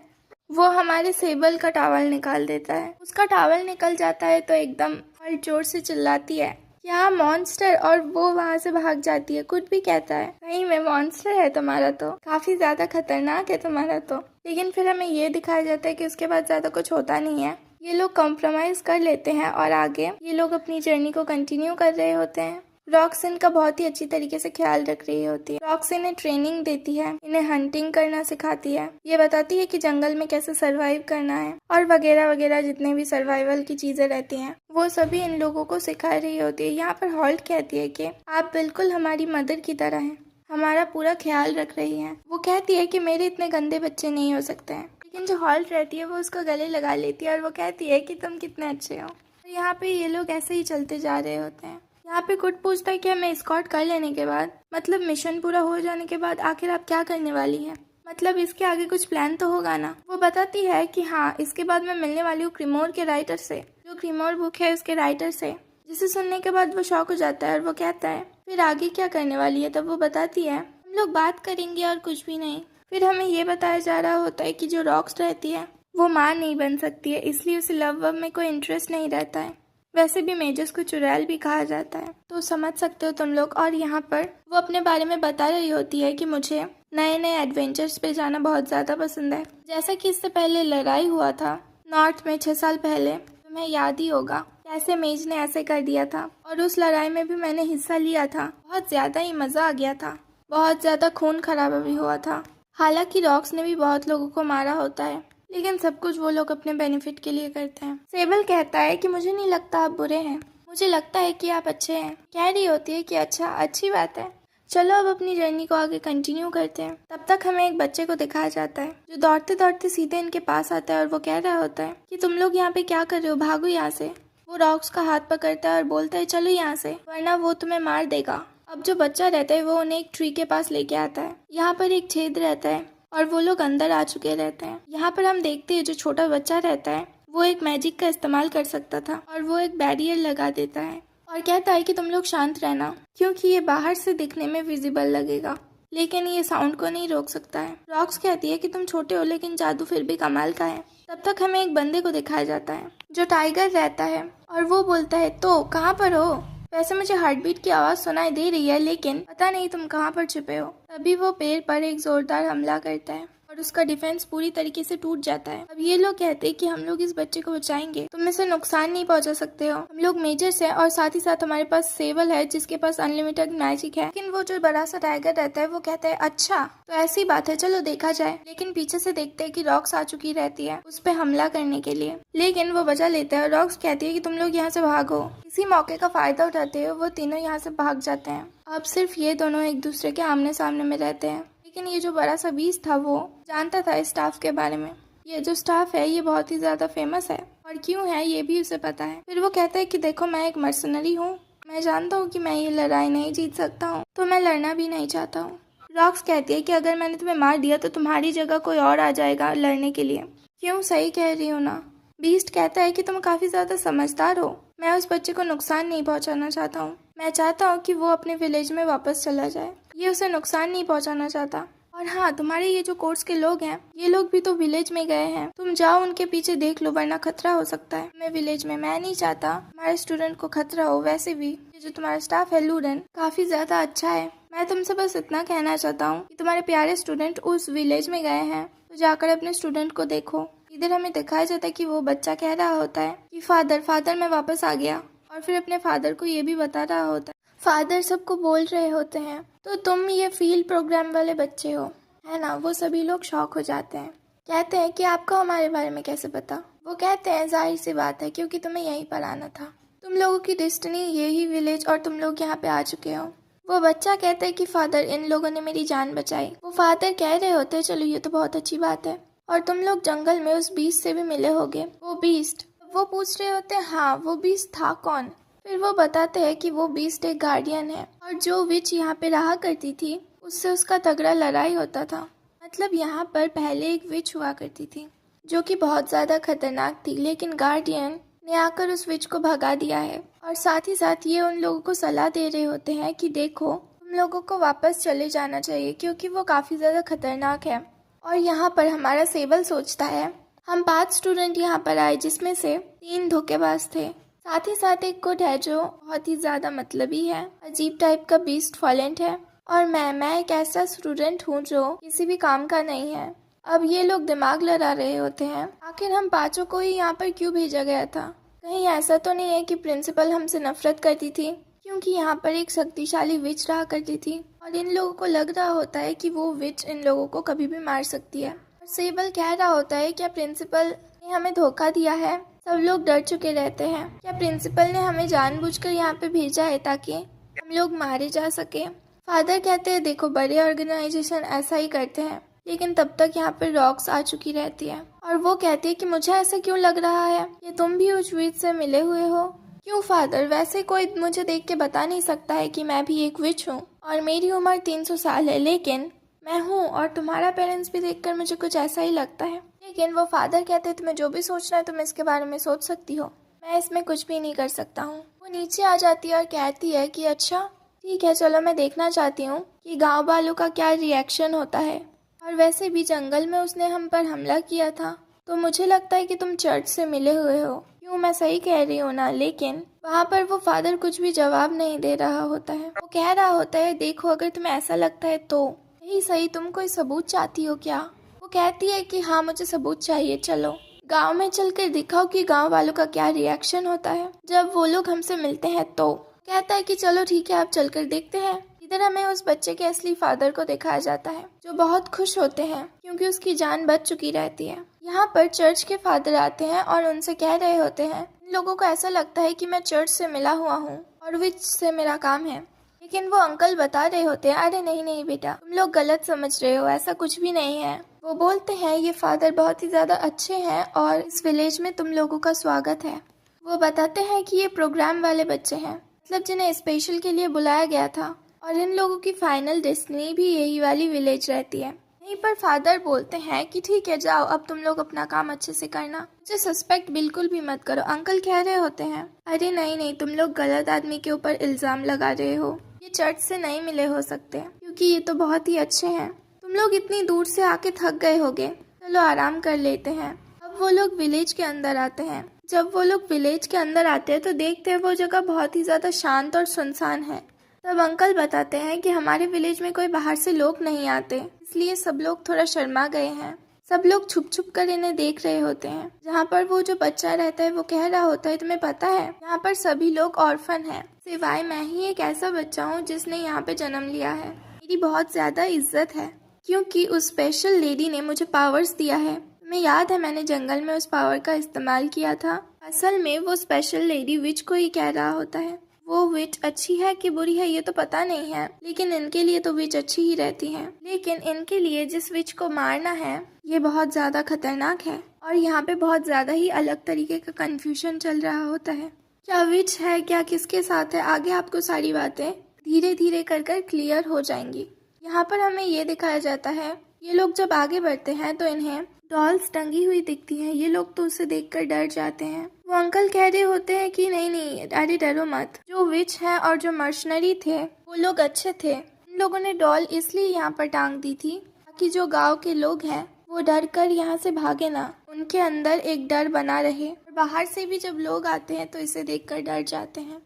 वो हमारे सेबल का टॉवल निकाल देता है। उसका टॉवल निकल जाता है तो एकदम हॉल्ट जोर से चिल्लाती है यहाँ मॉन्स्टर, और वो वहाँ से भाग जाती है। कुड भी कहता है नहीं में मॉन्स्टर है तुम्हारा, तो काफी ज्यादा खतरनाक है तुम्हारा तो। लेकिन फिर हमें ये दिखाया जाता है कि उसके बाद ज्यादा कुछ होता नहीं है। ये लोग कॉम्प्रोमाइज कर लेते हैं और आगे ये लोग अपनी जर्नी को कंटिन्यू कर रहे होते हैं। रॉक्स इनका बहुत ही अच्छी तरीके से ख्याल रख रही होती है। रॉक्स इन्हें ट्रेनिंग देती है, इन्हें हंटिंग करना सिखाती है, ये बताती है कि जंगल में कैसे सरवाइव करना है और वगैरह वगैरह जितने भी सर्वाइवल की चीजें रहती हैं वो सभी इन लोगों को सिखा रही होती है। यहाँ पर हॉल्ट कहती है कि आप बिल्कुल हमारी मदर की तरह हैं, हमारा पूरा ख्याल रख रही हैं। वो कहती है कि मेरे इतने गंदे बच्चे नहीं हो सकते हैं, लेकिन जो हॉल्ट रहती है वो उसको गले लगा लेती है और वो कहती है कि तुम कितने अच्छे हो। तो यहाँ पे ये लोग ऐसे ही चलते जा रहे होते हैं। यहाँ पे कुट पूछता है कि हमें एस्कॉर्ट कर लेने के बाद, मतलब मिशन पूरा हो जाने के बाद आखिर आप क्या करने वाली है, मतलब इसके आगे कुछ प्लान तो होगा ना। वो बताती है कि हाँ, इसके बाद मैं मिलने वाली हूँ क्रीमोर के राइटर से, जो क्रीमोर बुक है उसके राइटर से। जिसे सुनने के बाद वो शॉक हो जाता है और वो कहता है फिर आगे क्या करने वाली है। तब वो बताती है हम लोग बात करेंगे और कुछ भी नहीं। फिर हमें ये बताया जा रहा होता है कि जो रॉक्स रहती है वो माँ नहीं बन सकती है, इसलिए उसे लव वव में कोई इंटरेस्ट नहीं रहता है। वैसे भी मेजर्स को चुड़ैल भी कहा जाता है, तो समझ सकते हो तुम लोग। और यहाँ पर वो अपने बारे में बता रही होती है कि मुझे नए नए एडवेंचर्स पे जाना बहुत ज़्यादा पसंद है। जैसा कि इससे पहले लड़ाई हुआ था नॉर्थ में 6 साल पहले, तुम्हें याद ही होगा कैसे मेज ने ऐसे कर दिया था, और उस लड़ाई में भी मैंने हिस्सा लिया था। बहुत ज़्यादा ही मज़ा आ गया था, बहुत ज़्यादा खून खराबा भी हुआ था। हालांकि रॉक्स ने भी बहुत लोगों को मारा होता है, लेकिन सब कुछ वो लोग अपने बेनिफिट के लिए करते हैं। सेबल कहता है कि मुझे नहीं लगता आप बुरे हैं, मुझे लगता है कि आप अच्छे हैं। कह रही होती है कि अच्छा, अच्छी बात है, चलो अब अपनी जर्नी को आगे कंटिन्यू करते हैं। तब तक हमें एक बच्चे को दिखाया जाता है जो दौड़ते दौड़ते सीधे इनके पास आता है और वो कह रहा होता है कि तुम लोग यहाँ पे क्या कर रहे हो, भागो यहाँ से। वो रॉक्स का हाथ पकड़ता है और बोलता है चलो यहाँ से, वरना वो तुम्हें मार देगा। अब जो बच्चा रहता है वो उन्हें एक ट्री के पास लेके आता है। यहाँ पर एक छेद रहता है और वो लोग अंदर आ चुके रहते हैं। यहाँ पर हम देखते हैं जो छोटा बच्चा रहता है वो एक मैजिक का इस्तेमाल कर सकता था और वो एक बैरियर लगा देता है और कहता है कि तुम लोग शांत रहना, क्योंकि ये बाहर से दिखने में विजिबल लगेगा लेकिन ये साउंड को नहीं रोक सकता है। रॉक्स कहती है कि तुम छोटे हो लेकिन जादू फिर भी कमाल का है। तब तक हमें एक बंदे को दिखाया जाता है जो टाइगर रहता है और वो बोलता है तो कहाँ पर हो? वैसे मुझे हार्ट बीट की आवाज़ सुनाई दे रही है, लेकिन पता नहीं तुम कहाँ पर छुपे हो। तभी वो पेड़ पर एक जोरदार हमला करता है और उसका डिफेंस पूरी तरीके से टूट जाता है। अब ये लोग कहते हैं कि हम लोग इस बच्चे को बचाएंगे, तुम इसे नुकसान नहीं पहुंचा सकते हो। हम लोग मेजर्स हैं और साथ ही साथ हमारे पास सेवल है जिसके पास अनलिमिटेड मैजिक है। लेकिन वो जो बड़ा सा टाइगर रहता है वो कहता है अच्छा तो ऐसी बात है, चलो देखा जाए। लेकिन पीछे से देखते हैं कि रॉक्स आ चुकी रहती है उस पर हमला करने के लिए, लेकिन वो बचा लेता है। रॉक्स कहती है कि तुम लोग यहाँ से भागो। इसी मौके का फायदा उठाते हुए वो तीनों यहाँ से भाग जाते हैं। अब सिर्फ ये दोनों एक दूसरे के आमने सामने में रहते हैं, लेकिन ये जो बड़ा सा बीस्ट था वो जानता था इस स्टाफ के बारे में। ये जो स्टाफ है ये बहुत ही ज्यादा फेमस है और क्यों है ये भी उसे पता है। फिर वो कहता है कि देखो मैं एक मर्सनरी हूँ, मैं जानता हूँ कि मैं ये लड़ाई नहीं जीत सकता हूँ, तो मैं लड़ना भी नहीं चाहता हूँ। रॉक्स कहती है कि अगर मैंने तुम्हें मार दिया तो तुम्हारी जगह कोई और आ जाएगा लड़ने के लिए। क्यों, सही कह रही हो ना। बीस्ट कहता है कि तुम काफी ज्यादा समझदार हो, मैं उस बच्चे को नुकसान नहीं पहुंचाना चाहता हूँ। मैं चाहता हूँ कि वो अपने विलेज में वापस चला जाए, ये उसे नुकसान नहीं पहुंचाना चाहता। और हाँ, तुम्हारे ये जो कोर्स के लोग हैं ये लोग भी तो विलेज में गए हैं, तुम जाओ उनके पीछे देख लो वरना खतरा हो सकता है मैं विलेज में। मैं नहीं चाहता हमारे स्टूडेंट को खतरा हो। वैसे भी ये जो तुम्हारा स्टाफ है लूडन काफी ज्यादा अच्छा है। मैं तुमसे बस इतना कहना चाहता हूँ कि तुम्हारे प्यारे स्टूडेंट उस विलेज में गए हैं तो जाकर अपने स्टूडेंट को देखो। इधर हमें दिखाया जाता है कि वो बच्चा कह रहा होता है कि फादर मैं वापस आ गया, और फिर अपने फादर को ये भी बता रहा होता है। फादर सबको बोल रहे होते हैं तो तुम ये फील्ड प्रोग्राम वाले बच्चे हो, है ना। वो सभी लोग शॉक हो जाते हैं, कहते हैं कि आपको हमारे बारे में कैसे पता। वो कहते हैं जाहिर सी बात है क्योंकि तुम्हें यहीं पर आना था, तुम लोगों की डेस्टिनी यही विलेज और तुम लोग यहाँ पे आ चुके हो। वो बच्चा कहता है कि फादर इन लोगों ने मेरी जान बचाई। वो फादर कह रहे होते हैं चलो ये तो बहुत अच्छी बात है, और तुम लोग जंगल में उस बीस्ट से भी मिले होगे। वो बीस्ट, वो पूछ रहे होते हैं हाँ वो बीस्ट था कौन। फिर वो बताते हैं कि वो बीस्ट एक गार्डियन है और जो विच यहाँ पे रहा करती थी उससे उसका तगड़ा लड़ाई होता था। मतलब यहाँ पर पहले एक विच हुआ करती थी जो कि बहुत ज्यादा खतरनाक थी, लेकिन गार्डियन ने आकर उस विच को भगा दिया है। और साथ ही साथ ये उन लोगों को सलाह दे रहे होते हैं कि देखो तुम लोगों को वापस चले जाना चाहिए क्योंकि वो काफी ज्यादा खतरनाक है। और यहाँ पर हमारा सेबल सोचता है हम 5 स्टूडेंट यहाँ पर आए जिसमें से 3 धोखेबाज थे, साथ ही साथ एक गुड है जो बहुत ही ज्यादा मतलबी है, अजीब टाइप का बीस्ट फॉलेंट है, और मैं एक ऐसा स्टूडेंट हूँ जो किसी भी काम का नहीं है। अब ये लोग दिमाग लड़ा रहे होते हैं आखिर हम 5 को ही यहाँ पर क्यों भेजा गया था। कहीं ऐसा तो नहीं है कि प्रिंसिपल हमसे नफरत करती थी, क्योंकि यहाँ पर एक शक्तिशाली विच रहा करती थी और इन लोगों को लग रहा होता है कि वो विच इन लोगों को कभी भी मार सकती है। और सेबल कह रहा होता है क्या प्रिंसिपल ने हमें धोखा दिया है, सब लोग डर चुके रहते हैं। क्या प्रिंसिपल ने हमें जानबूझकर यहाँ पे भेजा है ताकि हम लोग मारे जा सके। फादर कहते हैं देखो बड़े ऑर्गेनाइजेशन ऐसा ही करते हैं, लेकिन तब तक यहाँ पे रॉक्स आ चुकी रहती है और वो कहती है कि मुझे ऐसा क्यों लग रहा है कि तुम भी उस विच से मिले हुए हो, क्यों फादर, वैसे कोई मुझे देख के बता नहीं सकता है कि मैं भी एक विच हूँ और मेरी उम्र 300 साल है, लेकिन मैं हूँ और तुम्हारा पेरेंट्स भी देखकर मुझे कुछ ऐसा ही लगता है। लेकिन वो फादर कहते तुम्हें जो भी सोचना है तुम इसके बारे में सोच सकती हो, मैं इसमें कुछ भी नहीं कर सकता हूँ। वो नीचे आ जाती है और कहती है कि अच्छा ठीक है, चलो मैं देखना चाहती हूँ कि गाँव वालों का क्या रिएक्शन होता है। और वैसे भी जंगल में उसने हम पर हमला किया था, तो मुझे लगता है कि तुम चर्च से मिले हुए हो। क्यों, मैं सही कह रही हूँ ना? लेकिन वहाँ पर वो फादर कुछ भी जवाब नहीं दे रहा होता है। वो कह रहा होता है देखो, अगर तुम्हें ऐसा लगता है तो यही सही, तुम कोई सबूत चाहती हो क्या? वो कहती है कि हाँ मुझे सबूत चाहिए, चलो गांव में चलकर दिखाओ कि गांव वालों का क्या रिएक्शन होता है जब वो लोग हमसे मिलते हैं। तो कहता है कि चलो ठीक है, आप चलकर देखते हैं। इधर हमें उस बच्चे के असली फादर को दिखाया जाता है जो बहुत खुश होते हैं क्योंकि उसकी जान बच चुकी रहती है। यहाँ पर चर्च के फादर आते हैं और उनसे कह रहे होते हैं, इन लोगों को ऐसा लगता है कि मैं चर्च से मिला हुआ हूँ और विच से मेरा काम है। लेकिन वो अंकल बता रहे होते हैं, अरे नहीं नहीं बेटा, तुम लोग गलत समझ रहे हो, ऐसा कुछ भी नहीं है। वो बोलते हैं ये फादर बहुत ही ज्यादा अच्छे हैं और इस विलेज में तुम लोगों का स्वागत है। वो बताते हैं कि ये प्रोग्राम वाले बच्चे हैं, मतलब जिन्हें स्पेशल के लिए बुलाया गया था, और इन लोगों की फाइनल डेस्टिनी भी यही वाली विलेज रहती है। यहीं पर फादर बोलते हैं कि ठीक है जाओ, अब तुम लोग अपना काम अच्छे से करना, मुझे सस्पेक्ट बिल्कुल भी मत करो। अंकल कह रहे होते हैं, अरे नहीं नहीं, तुम लोग गलत आदमी के ऊपर इल्जाम लगा रहे हो, ये चर्च से नहीं मिले हो सकते क्योंकि ये तो बहुत ही अच्छे हैं। तुम लोग इतनी दूर से आके थक गए होगे, चलो आराम कर लेते हैं। अब वो लोग विलेज के अंदर आते हैं। जब वो लोग विलेज के अंदर आते हैं तो देखते हैं वो जगह बहुत ही ज्यादा शांत और सुनसान है। तब अंकल बताते हैं कि हमारे विलेज में कोई बाहर से लोग नहीं आते, इसलिए सब लोग थोड़ा शर्मा गए हैं। सब लोग छुप छुप कर इन्हें देख रहे होते हैं। जहाँ पर वो जो बच्चा रहता है वो कह रहा होता है, तुम्हें पता है यहाँ पर सभी लोग ऑर्फन हैं, सिवाय मैं ही एक ऐसा बच्चा हूँ जिसने यहाँ पे जन्म लिया है। मेरी बहुत ज्यादा इज्जत है क्योंकि उस स्पेशल लेडी ने मुझे पावर्स दिया है। तुम्हें याद है मैंने जंगल में उस पावर का इस्तेमाल किया था। असल में वो स्पेशल लेडी विच को ही कह रहा होता है। वो विच अच्छी है कि बुरी है ये तो पता नहीं है, लेकिन इनके लिए तो विच अच्छी ही रहती है। लेकिन इनके लिए जिस विच को मारना है ये बहुत ज्यादा खतरनाक है और यहाँ पे बहुत ज्यादा ही अलग तरीके का कंफ्यूजन चल रहा होता है। क्या विच है, क्या किसके साथ है, आगे आपको सारी बातें धीरे धीरे कर कर क्लियर हो जाएंगी। यहाँ पर हमें ये दिखाया जाता है, ये लोग जब आगे बढ़ते हैं तो इन्हें डॉल्स टंगी हुई दिखती हैं। ये लोग तो उसे देखकर डर जाते हैं। वो अंकल कह रहे होते हैं कि नहीं नहीं, अरे डरो मत, जो विच है और जो मर्शनरी थे वो लोग अच्छे थे। इन लोगों ने डॉल इसलिए यहाँ पर टांग दी थी ताकि जो गांव के लोग हैं वो डर कर यहाँ से भागे ना, उनके अंदर एक डर बना रहे। और बाहर से भी जब लोग आते हैं तो इसे देखकर डर जाते हैं,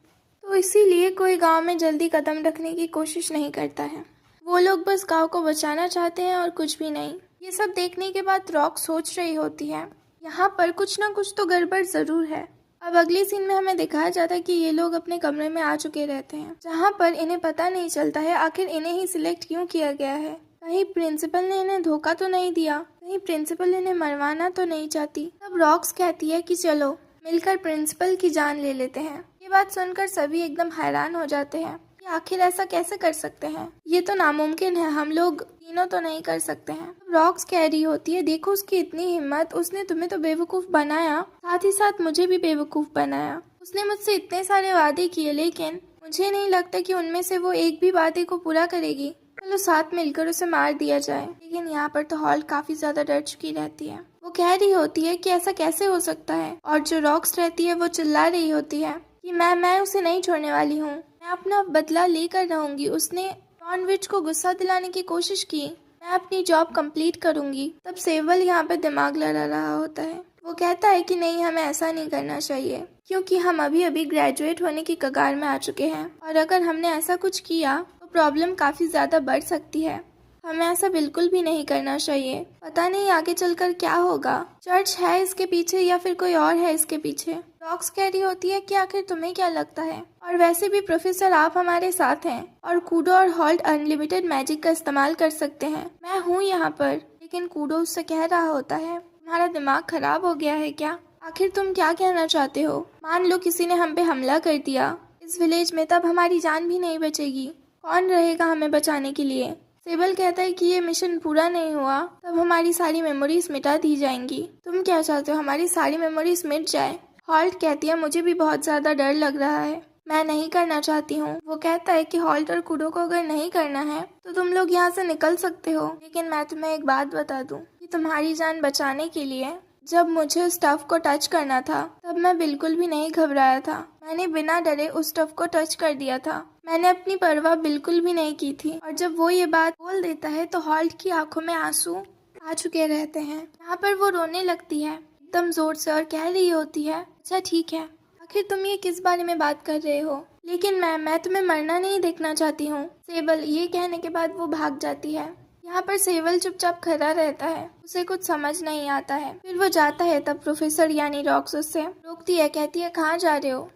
तो इसीलिए कोई गाँव में जल्दी कदम रखने की कोशिश नहीं करता है। वो लोग बस गाँव को बचाना चाहते हैं और कुछ भी नहीं। ये सब देखने के बाद रॉक सोच रही होती है, यहाँ पर कुछ ना कुछ तो गड़बड़ जरूर है। अब अगले सीन में हमें दिखाया जाता है कि ये लोग अपने कमरे में आ चुके रहते हैं, जहाँ पर इन्हें पता नहीं चलता है आखिर इन्हें ही सिलेक्ट क्यों किया गया है। कहीं प्रिंसिपल ने इन्हें धोखा तो नहीं दिया, कहीं प्रिंसिपल इन्हें मरवाना तो नहीं चाहती। तब रॉक्स कहती है कि चलो मिलकर प्रिंसिपल की जान ले लेते हैं। ये बात सुनकर सभी एकदम हैरान हो जाते हैं कि आखिर ऐसा कैसे कर सकते हैं, ये तो नामुमकिन है, हम लोग तीनों तो नहीं कर सकते हैं। रॉक्स कह रही होती है, देखो उसकी इतनी हिम्मत, उसने तुम्हें तो बेवकूफ बनाया, साथ ही साथ मुझे भी बेवकूफ बनाया। उसने मुझसे इतने सारे वादे किए, लेकिन मुझे नहीं लगता कि उनमें से वो एक भी वादे को पूरा करेगी। चलो साथ मिलकर उसे मार दिया जाए। लेकिन यहाँ पर तो हॉल्ट काफी ज्यादा डर चुकी रहती है। वो कह रही होती है कि ऐसा कैसे हो सकता है, और जो रॉक्स रहती है वो चिल्ला रही होती है कि मैं उसे नहीं छोड़ने वाली हूँ, मैं अपना बदला लेकर रहूंगी। उसने टॉन विच को गुस्सा दिलाने की कोशिश की, मैं अपनी जॉब कंप्लीट करूंगी। तब सेवल यहाँ पे दिमाग लड़ा रहा होता है। वो कहता है कि नहीं, हमें ऐसा नहीं करना चाहिए क्योंकि हम अभी अभी ग्रेजुएट होने की कगार में आ चुके हैं और अगर हमने ऐसा कुछ किया तो प्रॉब्लम काफी ज्यादा बढ़ सकती है। हमें ऐसा बिल्कुल भी नहीं करना चाहिए। पता नहीं आगे चलकर क्या होगा, चर्च है इसके पीछे या फिर कोई और है इसके पीछे। रॉक्स कह रही होती है कि आखिर तुम्हें क्या लगता है, और वैसे भी प्रोफेसर आप हमारे साथ हैं और कूडो और हॉल्ट अनलिमिटेड मैजिक का इस्तेमाल कर सकते हैं, मैं हूँ यहाँ पर। लेकिन कूडो उससे कह रहा होता है, तुम्हारा दिमाग खराब हो गया है क्या, आखिर तुम क्या कहना चाहते हो। मान लो किसी ने हम पे हमला कर दिया इस विलेज में, तब हमारी जान भी नहीं बचेगी, कौन रहेगा हमें बचाने के लिए। सेबल कहता है कि ये मिशन पूरा नहीं हुआ तब हमारी सारी मेमोरीज मिटा दी जाएंगी। तुम क्या चाहते हो, हमारी सारी मेमोरीज मिट जाए। हॉल्ट कहती है मुझे भी बहुत ज्यादा डर लग रहा है, मैं नहीं करना चाहती हूँ। वो कहता है कि हॉल्ट और कूडो को अगर नहीं करना है तो तुम लोग यहाँ से निकल सकते हो, लेकिन मैं तुम्हें एक बात बता दूं कि तुम्हारी जान बचाने के लिए जब मुझे उस स्टफ को टच करना था तब मैं बिल्कुल भी नहीं घबराया था। मैंने बिना डरे उस स्टफ को टच कर दिया था, मैंने अपनी परवाह बिल्कुल भी नहीं की थी। और जब वो ये बात बोल देता है तो हॉल्ट की आंखों में आंसू आ चुके रहते हैं। यहाँ पर वो रोने लगती है एकदम जोर से और कह रही होती है अच्छा ठीक है, आखिर तुम ये किस बारे में बात कर रहे हो, लेकिन मैं तुम्हें मरना नहीं देखना चाहती हूँ सेबल। ये कहने के बाद वो भाग जाती है। यहाँ पर सेवल चुपचाप खड़ा रहता है, उसे कुछ समझ नहीं आता है। फिर वो जाता है तब प्रोफेसर यानी रॉक्स उससे रोकती है, कहती है कहाँ जा रहे हो।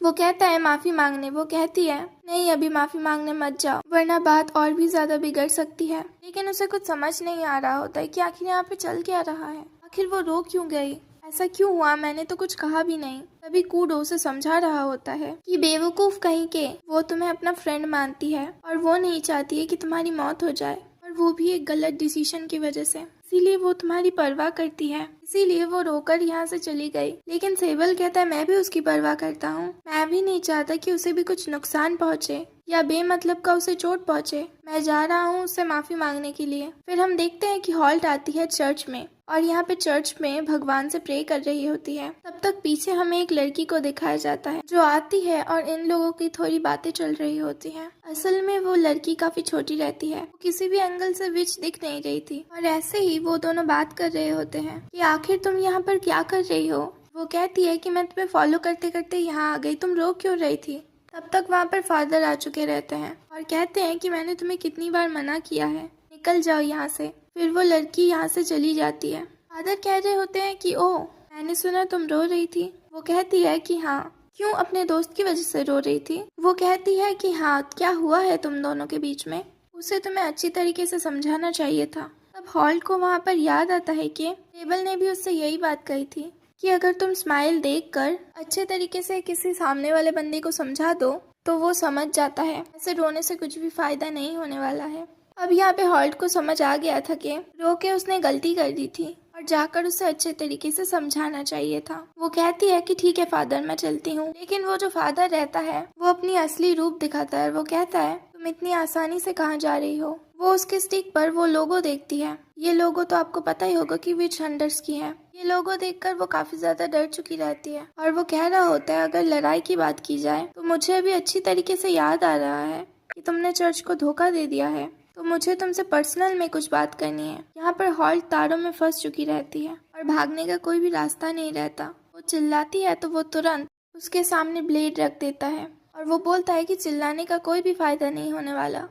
वो कहता है माफी मांगने। वो कहती है नहीं अभी माफी मांगने मत जाओ वरना बात और भी ज्यादा बिगड़ सकती है। लेकिन उसे कुछ समझ नहीं आ रहा होता है कि आखिर यहाँ पे चल क्या रहा है, आखिर वो रो क्यों गई, ऐसा क्यों हुआ, मैंने तो कुछ कहा भी नहीं। तभी कूडो उसे समझा रहा होता है कि बेवकूफ कहीं के, वो तुम्हें अपना फ्रेंड मानती है और वो नहीं चाहती है कि तुम्हारी मौत हो जाए, और वो भी एक गलत डिसीजन की वजह से, इसीलिए वो तुम्हारी परवाह करती है, इसीलिए वो रोकर यहाँ से चली गई। लेकिन सेबल कहता है मैं भी उसकी परवाह करता हूँ, मैं भी नहीं चाहता कि उसे भी कुछ नुकसान पहुँचे या बेमतलब का उसे चोट पहुँचे। मैं जा रहा हूँ उससे माफी मांगने के लिए। फिर हम देखते हैं कि हॉल्ट आती है चर्च में और यहाँ पे चर्च में भगवान से प्रे कर रही होती है। तब तक पीछे हमें एक लड़की को दिखाया जाता है जो आती है और इन लोगों की थोड़ी बातें चल रही होती हैं। असल में वो लड़की काफी छोटी रहती है, वो किसी भी एंगल से विच दिख नहीं रही थी और ऐसे ही वो दोनों बात कर रहे होते हैं कि आखिर तुम यहाँ पर क्या कर रही हो। वो कहती है कि मैं तुम्हें फॉलो करते करते यहाँ आ गई, तुम रो क्यों रही थी। तब तक वहाँ पर फादर आ चुके रहते हैं और कहते हैं कि मैंने तुम्हें कितनी बार मना किया है, निकल जाओ यहाँ से। फिर वो लड़की यहाँ से चली जाती है। फादर कह रहे होते हैं कि ओह मैंने सुना तुम रो रही थी। वो कहती है कि हाँ, क्यों, अपने दोस्त की वजह से रो रही थी। वो कहती है कि हाँ, क्या हुआ है तुम दोनों के बीच में, उसे तुम्हें अच्छी तरीके से समझाना चाहिए था। तब हॉल्ट को वहाँ पर याद आता है कि टेबल ने भी उससे यही बात कही थी कि अगर तुम स्माइल देखकर अच्छे तरीके से किसी सामने वाले बंदे को समझा दो तो वो समझ जाता है, ऐसे रोने से कुछ भी फायदा नहीं होने वाला है। अब यहाँ पे हॉल्ट को समझ आ गया था कि रो के उसने गलती कर दी थी और जाकर उसे अच्छे तरीके से समझाना चाहिए था। वो कहती है कि ठीक है फादर मैं चलती हूँ। लेकिन वो जो फादर रहता है वो अपनी असली रूप दिखाता है। वो कहता है तुम इतनी आसानी से कहाँ जा रही हो। वो उसके स्टिक पर वो लोगो देखती है। ये लोगो तो आपको पता ही होगा कि विच हंटर्स की है। ये लोगो देखकर वो काफी ज्यादा डर चुकी रहती है और वो कह रहा होता है अगर लड़ाई की बात की जाए तो मुझे अभी अच्छी तरीके से याद आ रहा है कि तुमने चर्च को धोखा दे दिया है, तो मुझे तुमसे पर्सनल में कुछ बात करनी है। यहाँ पर हॉल्ट तारों में फंस चुकी रहती है और भागने का कोई भी रास्ता नहीं रहता। वो चिल्लाती है तो वो तुरंत उसके सामने ब्लेड रख देता है और वो बोलता है कि चिल्लाने का कोई भी फायदा नहीं होने वाला,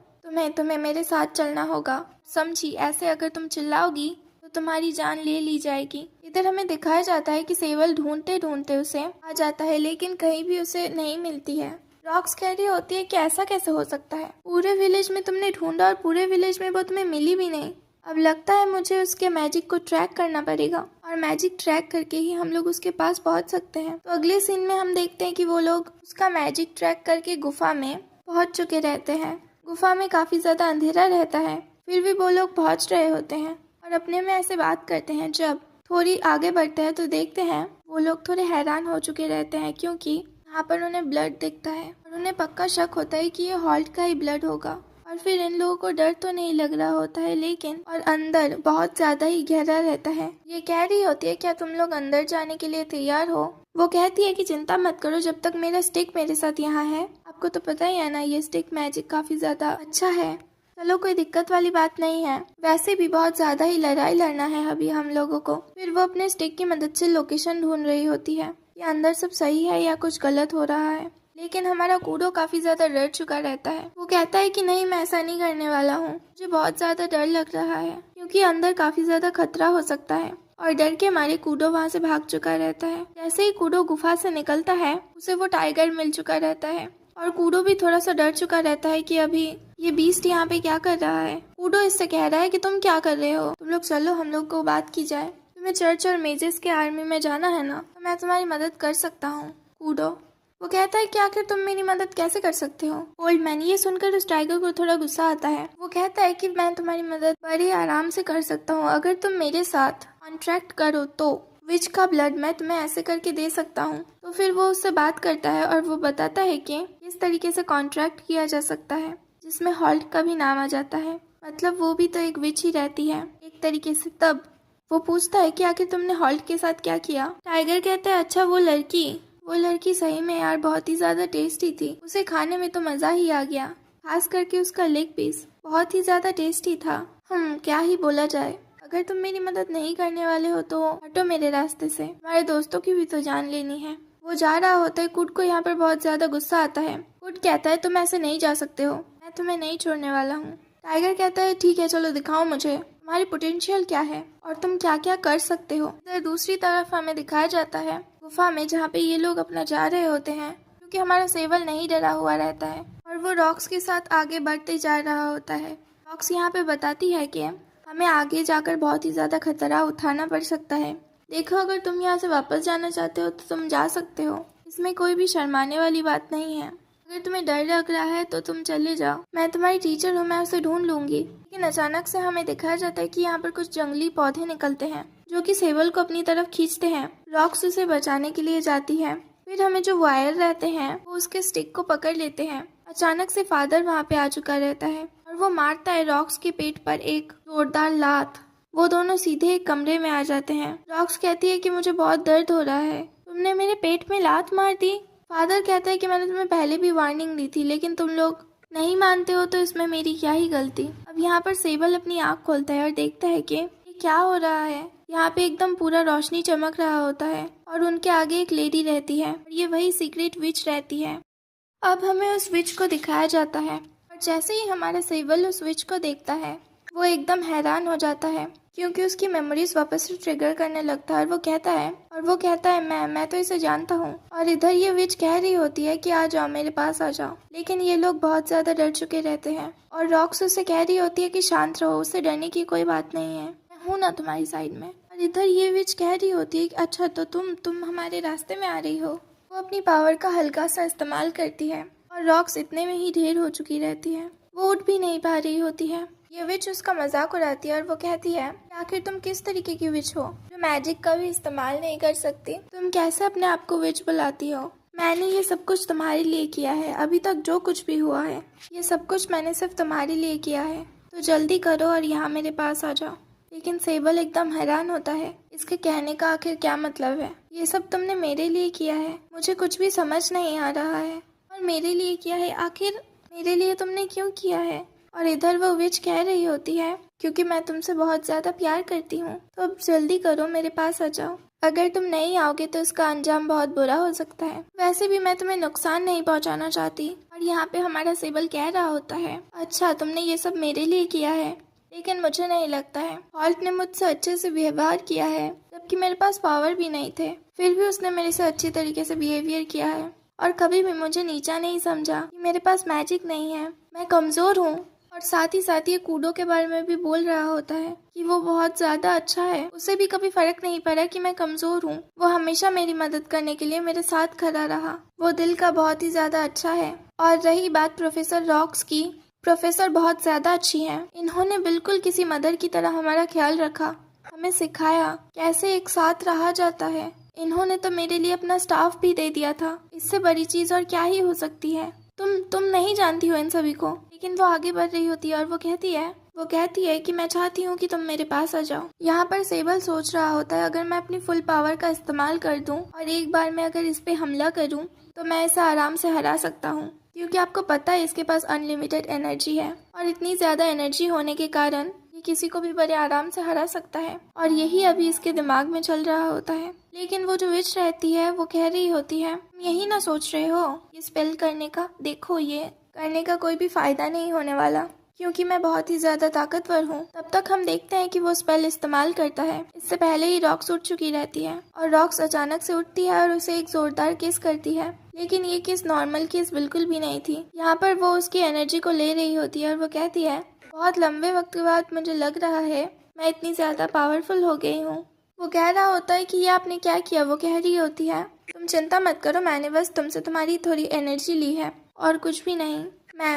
तुम्हें मेरे साथ चलना होगा, समझी। ऐसे अगर तुम चिल्लाओगी तो तुम्हारी जान ले ली जाएगी। इधर हमें दिखाया जाता है कि सेवल ढूंढते ढूंढते उसे आ जाता है लेकिन कहीं भी उसे नहीं मिलती है। रॉक्स कह रही होती है कि ऐसा कैसे हो सकता है, पूरे विलेज में तुमने ढूंढा और पूरे विलेज में वो तुम्हें मिली भी नहीं। अब लगता है मुझे उसके मैजिक को ट्रैक करना पड़ेगा और मैजिक ट्रैक करके ही हम लोग उसके पास पहुंच सकते हैं। तो अगले सीन में हम देखते हैं कि वो लोग उसका मैजिक ट्रैक करके गुफा में पहुंच चुके रहते हैं। गुफा में काफी ज्यादा अंधेरा रहता है, फिर भी वो लोग पहुंच रहे होते हैं और अपने में ऐसे बात करते हैं। जब थोड़ी आगे बढ़ते हैं तो देखते हैं वो लोग थोड़े हैरान हो चुके रहते हैं क्योंकि यहाँ पर उन्हें ब्लड दिखता है और उन्हें पक्का शक होता है कि ये हॉल्ट का ही ब्लड होगा। और फिर इन लोगों को डर तो नहीं लग रहा होता है लेकिन और अंदर बहुत ज्यादा ही गहरा रहता है। ये कह रही होती है क्या तुम लोग अंदर जाने के लिए तैयार हो। वो कहती है कि चिंता मत करो जब तक मेरा स्टिक मेरे साथ यहाँ है। आपको तो पता ही है ना ये स्टिक मैजिक काफी ज्यादा अच्छा है, चलो कोई दिक्कत वाली बात नहीं है। वैसे भी बहुत ज्यादा ही लड़ाई लड़ना है अभी हम लोगों को। फिर वो अपने स्टिक की मदद से लोकेशन ढूंढ रही होती है कि अंदर सब सही है या कुछ गलत हो रहा है। लेकिन हमारा कूडो काफी ज्यादा डर चुका रहता है। वो कहता है कि नहीं मैं ऐसा नहीं करने वाला हूँ, मुझे बहुत ज्यादा डर लग रहा है क्योंकि अंदर काफी ज्यादा खतरा हो सकता है। और डर के मारे कूडो वहाँ से भाग चुका रहता है। जैसे ही कूडो गुफा से निकलता है उसे वो टाइगर मिल चुका रहता है और कूडो भी थोड़ा सा डर चुका रहता है कि अभी ये बीस्ट यहाँ पे क्या कर रहा है। कूडो इससे कह रहा है कि तुम क्या कर रहे हो, तुम लोग चलो हम लोग को बात की जाए। तुम्हें चर्च और मेजेस के आर्मी में जाना है ना, तो मैं तुम्हारी मदद कर सकता हूँ कूडो। वो कहता है कि आखिर तुम मेरी मदद कैसे कर सकते हो। ओल्ड मैन ये सुनकर उस टाइगर को थोड़ा गुस्सा आता है। वो कहता है कि मैं तुम्हारी मदद बड़े आराम से कर सकता हूँ अगर तुम मेरे साथ कॉन्ट्रैक्ट करो तो। विच का ब्लड मैं तुम्हें ऐसे करके दे सकता हूँ। तो फिर वो उससे बात करता है और वो बताता है कि किस तरीके से कॉन्ट्रैक्ट किया जा सकता है जिसमें हॉल्ट का भी नाम आ जाता है। मतलब वो भी तो एक विच ही रहती है एक तरीके से। तब वो पूछता है कि आखिर तुमने हॉल्ट के साथ क्या किया। टाइगर कहता है अच्छा वो लड़की सही में यार बहुत ही ज्यादा टेस्टी थी, उसे खाने में तो मजा ही आ गया, खास करके उसका लेग पीस बहुत ही ज्यादा टेस्टी था। क्या ही बोला जाए। अगर तुम मेरी मदद नहीं करने वाले हो तो हटो मेरे रास्ते से, हमारे दोस्तों की भी तो जान लेनी है। वो जा रहा होता है, कुड को यहाँ पर बहुत ज्यादा गुस्सा आता है। कुड कहता है तुम ऐसे नहीं जा सकते हो, मैं तुम्हें नहीं छोड़ने वाला हूँ। टाइगर कहता है ठीक है चलो दिखाओ मुझे तुम्हारी पोटेंशियल क्या है और तुम क्या क्या कर सकते हो। इधर दूसरी तरफ हमें दिखाया जाता है गुफा में जहाँ पे ये लोग अपना जा रहे होते हैं, क्योंकि हमारा सेवल नहीं डरा हुआ रहता है और वो रॉक्स के साथ आगे बढ़ते जा रहा होता है। रॉक्स यहाँ पे बताती है कि हमें आगे जाकर बहुत ही ज्यादा खतरा उठाना पड़ सकता है। देखो अगर तुम यहाँ से वापस जाना चाहते हो तो तुम जा सकते हो, इसमें कोई भी शर्माने वाली बात नहीं है। अगर तुम्हें डर लग रहा है तो तुम चले जाओ, मैं तुम्हारी टीचर हूँ, मैं उसे ढूंढ लूंगी। लेकिन अचानक से हमें दिखाया जाता है कि यहाँ पर कुछ जंगली पौधे निकलते हैं जो कि सेवल को अपनी तरफ खींचते हैं। रॉक्स उसे बचाने के लिए जाती है। फिर हमें जो वायर रहते हैं वो उसके स्टिक को पकड़ लेते हैं। अचानक से फादर वहाँ पे आ चुका रहता है और वो मारता है रॉक्स के पेट पर एक जोरदार लात। वो दोनों सीधे एक कमरे में आ जाते हैं। रॉक्स कहती है कि मुझे बहुत दर्द हो रहा है, तुमने मेरे पेट में लात मार दी। फादर कहता है कि मैंने तुम्हें पहले भी वार्निंग दी थी लेकिन तुम लोग नहीं मानते हो, तो इसमें मेरी क्या ही गलती। अब यहाँ पर सेवल अपनी आँख खोलता है और देखता है कि ये क्या हो रहा है। यहाँ पे एकदम पूरा रोशनी चमक रहा होता है और उनके आगे एक लेडी रहती है और ये वही सीक्रेट विच रहती है। अब हमें उस विच को दिखाया जाता है और जैसे ही हमारा सेवल उस विच को देखता है वो एकदम हैरान हो जाता है क्योंकि उसकी मेमोरीज वापस से ट्रिगर करने लगता है और वो कहता है मैं तो इसे जानता हूँ। और इधर ये विच कह रही होती है कि आ जाओ मेरे पास आ जाओ, लेकिन ये लोग बहुत ज्यादा डर चुके रहते हैं और रॉक्स उसे कह रही होती है कि शांत रहो, उससे डरने की कोई बात नहीं है, मैं हूँ ना तुम्हारी साइड में। और इधर ये विच कह रही होती है कि अच्छा तो तुम हमारे रास्ते में आ रही हो। वो अपनी पावर का हल्का सा इस्तेमाल करती है और रॉक्स इतने में ही ढेर हो चुकी रहती है, वो उठ भी नहीं पा रही होती है। ये विच उसका मजाक उड़ाती है और वो कहती है आखिर तुम किस तरीके की विच हो जो मैजिक का भी इस्तेमाल नहीं कर सकती, तुम कैसे अपने आप को विच बुलाती हो। मैंने ये सब कुछ तुम्हारे लिए किया है, अभी तक जो कुछ भी हुआ है ये सब कुछ मैंने सिर्फ तुम्हारे लिए किया है, तो जल्दी करो और यहाँ मेरे पास आ जाओ। लेकिन सेबल एकदम हैरान होता है, इसके कहने का आखिर क्या मतलब है, ये सब तुमने मेरे लिए किया है, मुझे कुछ भी समझ नहीं आ रहा है। और मेरे लिए किया है, आखिर मेरे लिए तुमने क्यों किया है। और इधर वो विच कह रही होती है क्योंकि मैं तुमसे बहुत ज्यादा प्यार करती हूँ, तो अब जल्दी करो मेरे पास आ जाओ, अगर तुम नहीं आओगे तो इसका अंजाम बहुत बुरा हो सकता है। वैसे भी मैं तुम्हें नुकसान नहीं पहुँचाना चाहती। और यहाँ पे हमारा सेबल कह रहा होता है अच्छा तुमने ये सब मेरे लिए किया है, लेकिन मुझे नहीं लगता है हॉल्ट ने मुझसे अच्छे से व्यवहार किया है, जबकि मेरे पास पावर भी नहीं थे, फिर भी उसने मेरे से अच्छी तरीके से बिहेवियर किया है और कभी भी मुझे नीचा नहीं समझा कि मेरे पास मैजिक नहीं है, मैं कमजोर हूँ। और साथ ही ये कूडो के बारे में भी बोल रहा होता है कि वो बहुत ज्यादा अच्छा है, उसे भी कभी फर्क नहीं पड़ा कि मैं कमजोर हूँ, वो हमेशा मेरी मदद करने के लिए मेरे साथ खड़ा रहा, वो दिल का बहुत ही ज्यादा अच्छा है। और रही बात प्रोफेसर रॉक्स की, प्रोफेसर बहुत ज्यादा अच्छी हैं, इन्होंने बिल्कुल किसी मदर की तरह हमारा ख्याल रखा, हमें सिखाया कैसे एक साथ रहा जाता है, इन्होंने तो मेरे लिए अपना स्टाफ भी दे दिया था, इससे बड़ी चीज और क्या ही हो सकती है। तुम नहीं जानती हो इन सभी को। लेकिन वो आगे बढ़ रही होती है और वो कहती है कि मैं चाहती हूँ कि तुम मेरे पास आ जाओ। यहाँ पर सेबल सोच रहा होता है अगर मैं अपनी फुल पावर का इस्तेमाल कर दूं और एक बार में अगर इस पे हमला करूं तो मैं इसे आराम से हरा सकता हूँ, क्योंकि आपको पता है इसके पास अनलिमिटेड एनर्जी है और इतनी ज्यादा एनर्जी होने के कारण ये किसी को भी बड़े आराम से हरा सकता है। और यही अभी इसके दिमाग में चल रहा होता है। लेकिन वो जो विच रहती है वो कह रही होती है तुम यही ना सोच रहे हो ये स्पेल करने का, देखो ये करने का कोई भी फायदा नहीं होने वाला, क्योंकि मैं बहुत ही ज्यादा ताकतवर हूँ। तब तक हम देखते हैं कि वो स्पेल इस्तेमाल करता है। इससे पहले ही रॉक्स उठ चुकी रहती है और रॉक्स अचानक से उठती है और उसे एक जोरदार किस करती है, लेकिन ये किस नॉर्मल किस बिल्कुल भी नहीं थी। यहाँ पर वो उसकी एनर्जी को ले रही होती है और वो कहती है बहुत लंबे वक्त के बाद मुझे लग रहा है मैं इतनी ज्यादा पावरफुल हो गई हूँ। वो कह रहा होता है कि ये आपने क्या किया। वो कह रही होती है तुम चिंता मत करो, मैंने बस तुमसे तुम्हारी थोड़ी एनर्जी ली है और कुछ भी नहीं।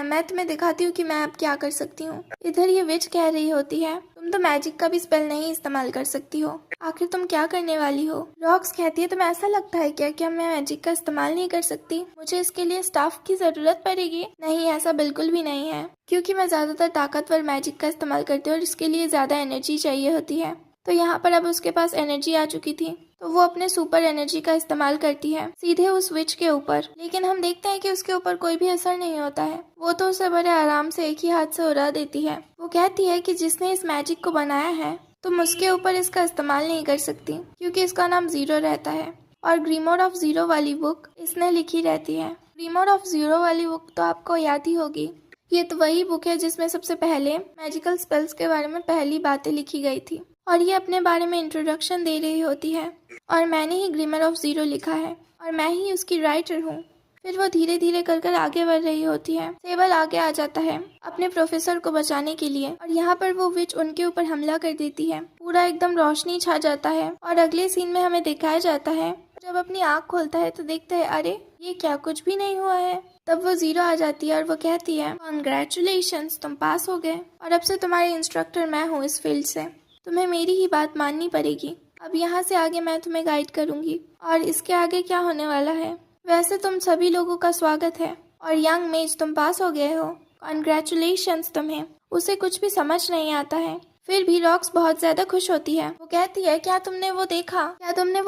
मैं तुम्हें दिखाती हूँ कि मैं अब क्या कर सकती हूँ। इधर ये विच कह रही होती है तुम तो मैजिक का भी स्पेल नहीं इस्तेमाल कर सकती हो, आखिर तुम क्या करने वाली हो? रॉक्स कहती है, तुम्हें ऐसा लगता है क्या मैं मैजिक का इस्तेमाल नहीं कर सकती? मुझे इसके लिए स्टाफ की जरूरत पड़ेगी? नहीं, ऐसा बिल्कुल भी नहीं है, क्योंकि मैं ज्यादातर ताकतवर मैजिक का इस्तेमाल करती हूँ और इसके लिए ज्यादा एनर्जी चाहिए होती है। तो यहाँ पर अब उसके पास एनर्जी आ चुकी थी, तो वो अपने सुपर एनर्जी का इस्तेमाल करती है सीधे उस विच के ऊपर। लेकिन हम देखते हैं कि उसके ऊपर कोई भी असर नहीं होता है। वो तो उसे बड़े आराम से एक ही हाथ से उड़ा देती है। वो कहती है कि जिसने इस मैजिक को बनाया है तुम उसके ऊपर इसका इस्तेमाल नहीं कर सकती, क्योंकि इसका नाम जीरो रहता है और ग्रीमोर ऑफ जीरो वाली बुक इसने लिखी रहती है। ग्रीमोर ऑफ जीरो वाली बुक तो आपको याद ही होगी। ये तो वही बुक है जिसमें सबसे पहले मैजिकल स्पेल्स के बारे में पहली बातें लिखी गई थी और ये अपने बारे में इंट्रोडक्शन दे रही होती है और मैंने ही ग्रीमर ऑफ जीरो लिखा है और मैं ही उसकी राइटर हूँ। फिर वो धीरे धीरे कर आगे बढ़ रही होती है। सेबल आगे आ जाता है अपने प्रोफेसर को बचाने के लिए और यहाँ पर वो विच उनके ऊपर हमला कर देती है। पूरा एकदम रोशनी छा जाता है और अगले सीन में हमें दिखाया जाता है जब अपनी आँख खोलता है तो देखता है अरे ये क्या, कुछ भी नहीं हुआ है। तब वो जीरो आ जाती है और वो कहती है कॉन्ग्रेचुलेशंस, तुम पास हो गए और अब से तुम्हारी इंस्ट्रक्टर मैं हूँ इस फील्ड से। तुम्हें मेरी ही बात माननी पड़ेगी। अब यहाँ से आगे मैं तुम्हें गाइड करूंगी और इसके आगे क्या होने वाला है। वैसे तुम सभी लोगों का स्वागत है और यंग मेज तुम पास हो गए हो, कॉन्ग्रेचुलेशंस तुम्हें। उसे कुछ भी समझ नहीं आता है, फिर भी रॉक्स बहुत ज्यादा खुश होती है। वो कहती है क्या तुमने वो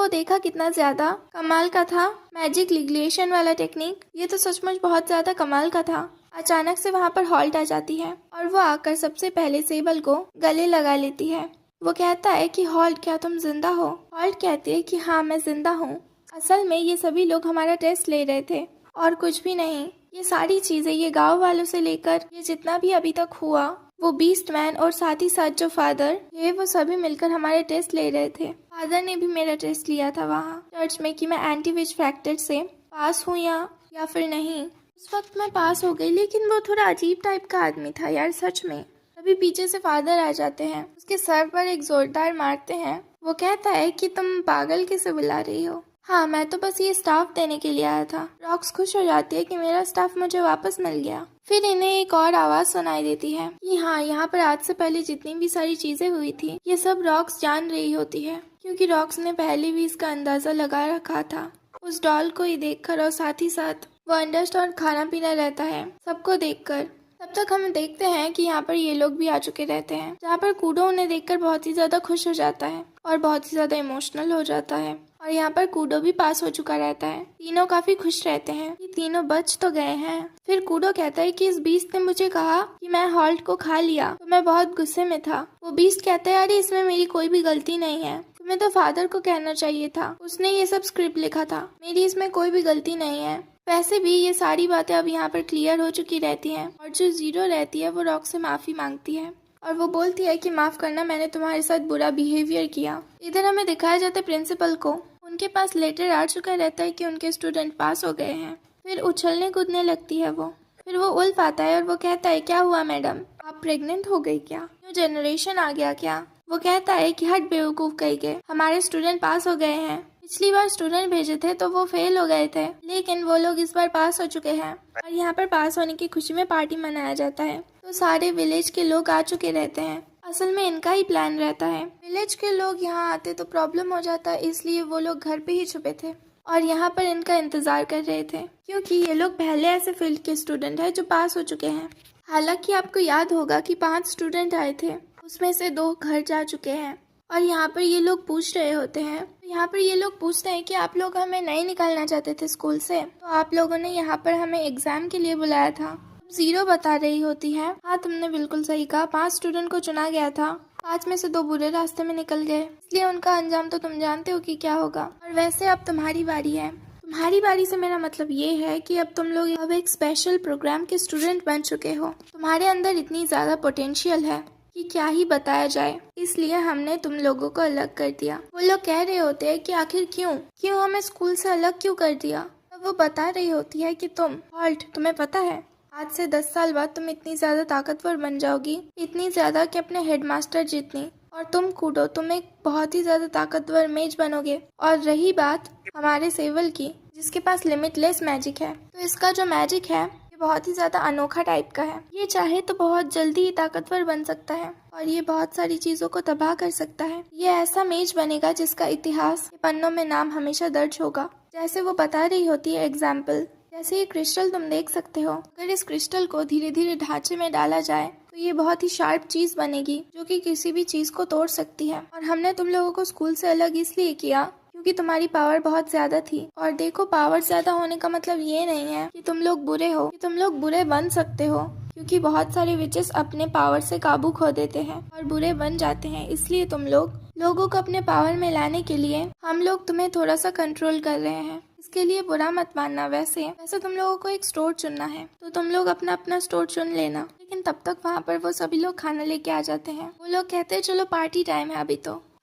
देखा कितना ज्यादा कमाल का था मैजिक लिग्लेशन वाला टेक्निक। ये तो सचमुच बहुत ज्यादा कमाल का था। अचानक से वहाँ पर हॉल्ट आ जाती है और वो आकर सबसे पहले सेबल को गले लगा लेती है। वो कहता है कि हॉल्ट, क्या तुम जिंदा हो? हॉल्ट कहती है कि हाँ मैं जिंदा हूँ। असल में ये सभी लोग हमारा टेस्ट ले रहे थे और कुछ भी नहीं। ये सारी चीजें ये गांव वालों से लेकर ये जितना भी अभी तक हुआ, वो बीस्ट मैन और साथ ही साथ जो फादर ये वो सभी मिलकर हमारे टेस्ट ले रहे थे। फादर ने भी मेरा टेस्ट लिया था वहाँ चर्च में कि मैं एंटी विच फैक्टर से पास हूँ या फिर नहीं। उस वक्त मैं पास हो गई, लेकिन वो थोड़ा अजीब टाइप का आदमी था यार, सच में। तभी पीछे से फादर आ जाते हैं, उसके सर पर एक जोरदार मारते हैं। वो कहता है कि तुम पागल किसे बुला रही हो? हाँ, मैं तो बस ये स्टाफ देने के लिए आया था। रॉक्स खुश हो जाती है कि मेरा स्टाफ मुझे वापस मिल गया। फिर इन्हें एक और आवाज सुनाई देती है कि हाँ, यहाँ पर आज से पहले जितनी भी सारी चीजें हुई थी ये सब रॉक्स जान रही होती है, क्योंकि रॉक्स ने पहले भी इसका अंदाजा लगा रखा था उस डॉल को ही देखकर और साथ ही साथ वो अंडरस्टैंड खाना पीना रहता है सबको देखकर। तब तक हम देखते हैं कि यहाँ पर ये लोग भी आ चुके रहते हैं, जहाँ पर कूडो उन्हें देखकर बहुत ही ज्यादा खुश हो जाता है और बहुत ही ज्यादा इमोशनल हो जाता है। और यहाँ पर कूडो भी पास हो चुका रहता है। तीनों काफी खुश रहते हैं कि तीनों बच तो गए हैं। फिर कूडो कहता है कि इस बीस्ट ने मुझे कहा कि मैं हॉल्ट को खा लिया, तो मैं बहुत गुस्से में था। वो बीस्ट कहता है अरे इसमें मेरी कोई भी गलती नहीं है, तुम्हें तो फादर को कहना चाहिए था, उसने ये सब स्क्रिप्ट लिखा था, मेरी इसमें कोई भी गलती नहीं है। वैसे भी ये सारी बातें अब यहाँ पर क्लियर हो चुकी रहती हैं और जो जीरो रहती है वो रॉक से माफी मांगती है और वो बोलती है कि माफ करना, मैंने तुम्हारे साथ बुरा बिहेवियर किया। इधर हमें दिखाया जाता है प्रिंसिपल को, उनके पास लेटर आ चुका रहता है कि उनके स्टूडेंट पास हो गए हैं। फिर उछलने कूदने लगती है वो। फिर वो उल्फ आता है और वो कहता है क्या हुआ मैडम, आप प्रेग्नेंट हो गई क्या? न्यू जनरेशन आ गया क्या? वो कहता है कि हट बेवकूफ कहीं के, हमारे स्टूडेंट पास हो गए हैं। पिछली बार स्टूडेंट भेजे थे तो वो फेल हो गए थे, लेकिन वो लोग इस बार पास हो चुके हैं और यहाँ पर पास होने की खुशी में पार्टी मनाया जाता है। तो सारे विलेज के लोग आ चुके रहते हैं। असल में इनका ही प्लान रहता है। विलेज के लोग यहाँ आते तो प्रॉब्लम हो जाता है, इसलिए वो लोग घर पे ही छुपे थे और यहाँ पर इनका इंतजार कर रहे थे, क्योंकि ये लोग पहले ऐसे फील्ड के स्टूडेंट है जो पास हो चुके हैं। हालांकि आपको याद होगा कि 5 स्टूडेंट आए थे, उसमें से 2 घर जा चुके हैं और यहाँ पर ये लोग पूछ रहे होते हैं। यहाँ पर ये लोग पूछते हैं कि आप लोग हमें नहीं निकालना चाहते थे स्कूल से, तो आप लोगों ने यहाँ पर हमें एग्जाम के लिए बुलाया था। जीरो बता रही होती है हाँ तुमने बिल्कुल सही कहा, 5 स्टूडेंट को चुना गया था, 5 में से 2 बुरे रास्ते में निकल गए, इसलिए उनका अंजाम तो तुम जानते हो कि क्या होगा। और वैसे अब तुम्हारी बारी है। तुम्हारी बारी से मेरा मतलब ये है कि अब तुम लोग अब एक स्पेशल प्रोग्राम के स्टूडेंट बन चुके हो। तुम्हारे अंदर इतनी ज्यादा पोटेंशियल है कि क्या ही बताया जाए, इसलिए हमने तुम लोगों को अलग कर दिया। वो लोग कह रहे होते हैं कि आखिर क्यों हमें स्कूल से अलग क्यों कर दिया। तब वो बता रही होती है कि तुम्हें पता है आज से 10 साल बाद तुम इतनी ज्यादा ताकतवर बन जाओगी, इतनी ज्यादा कि अपने हेडमास्टर जितनी, और तुम कूडो तुम एक बहुत ही ज्यादा ताकतवर मेज बनोगे। और रही बात हमारे सेवल की, जिसके पास लिमिटलेस मैजिक है, तो इसका जो मैजिक है ये बहुत ही ज्यादा अनोखा टाइप का है। ये चाहे तो बहुत जल्दी ही ताकतवर बन सकता है और ये बहुत सारी चीजों को तबाह कर सकता है। ये ऐसा मेज बनेगा जिसका इतिहास के पन्नों में नाम हमेशा दर्ज होगा। जैसे वो बता रही होती है एग्जाम्पल, जैसे ये क्रिस्टल तुम देख सकते हो, अगर इस क्रिस्टल को धीरे धीरे ढांचे में डाला जाए तो ये बहुत ही शार्प चीज बनेगी जो कि किसी भी चीज को तोड़ सकती है। और हमने तुम लोगों को स्कूल से अलग इसलिए किया क्योंकि तुम्हारी पावर बहुत ज्यादा थी। और देखो, पावर ज्यादा होने का मतलब ये नहीं है कि तुम लोग बुरे हो, कि तुम लोग बुरे बन सकते हो, क्योंकि बहुत सारे विचेस अपने पावर से काबू खो देते हैं और बुरे बन जाते हैं। इसलिए तुम लोगों को अपने पावर में लाने के लिए हम लोग तुम्हें थोड़ा सा कंट्रोल कर रहे हैं। इसके लिए बुरा मत मानना। वैसे तुम लोगों को एक स्टोर चुनना है तो तुम लोग अपना अपना स्टोर चुन लेना, लेकिन तब तक वहाँ पर वो सभी लोग खाना लेके आ जाते हैं। वो लोग कहते हैं चलो पार्टी टाइम है,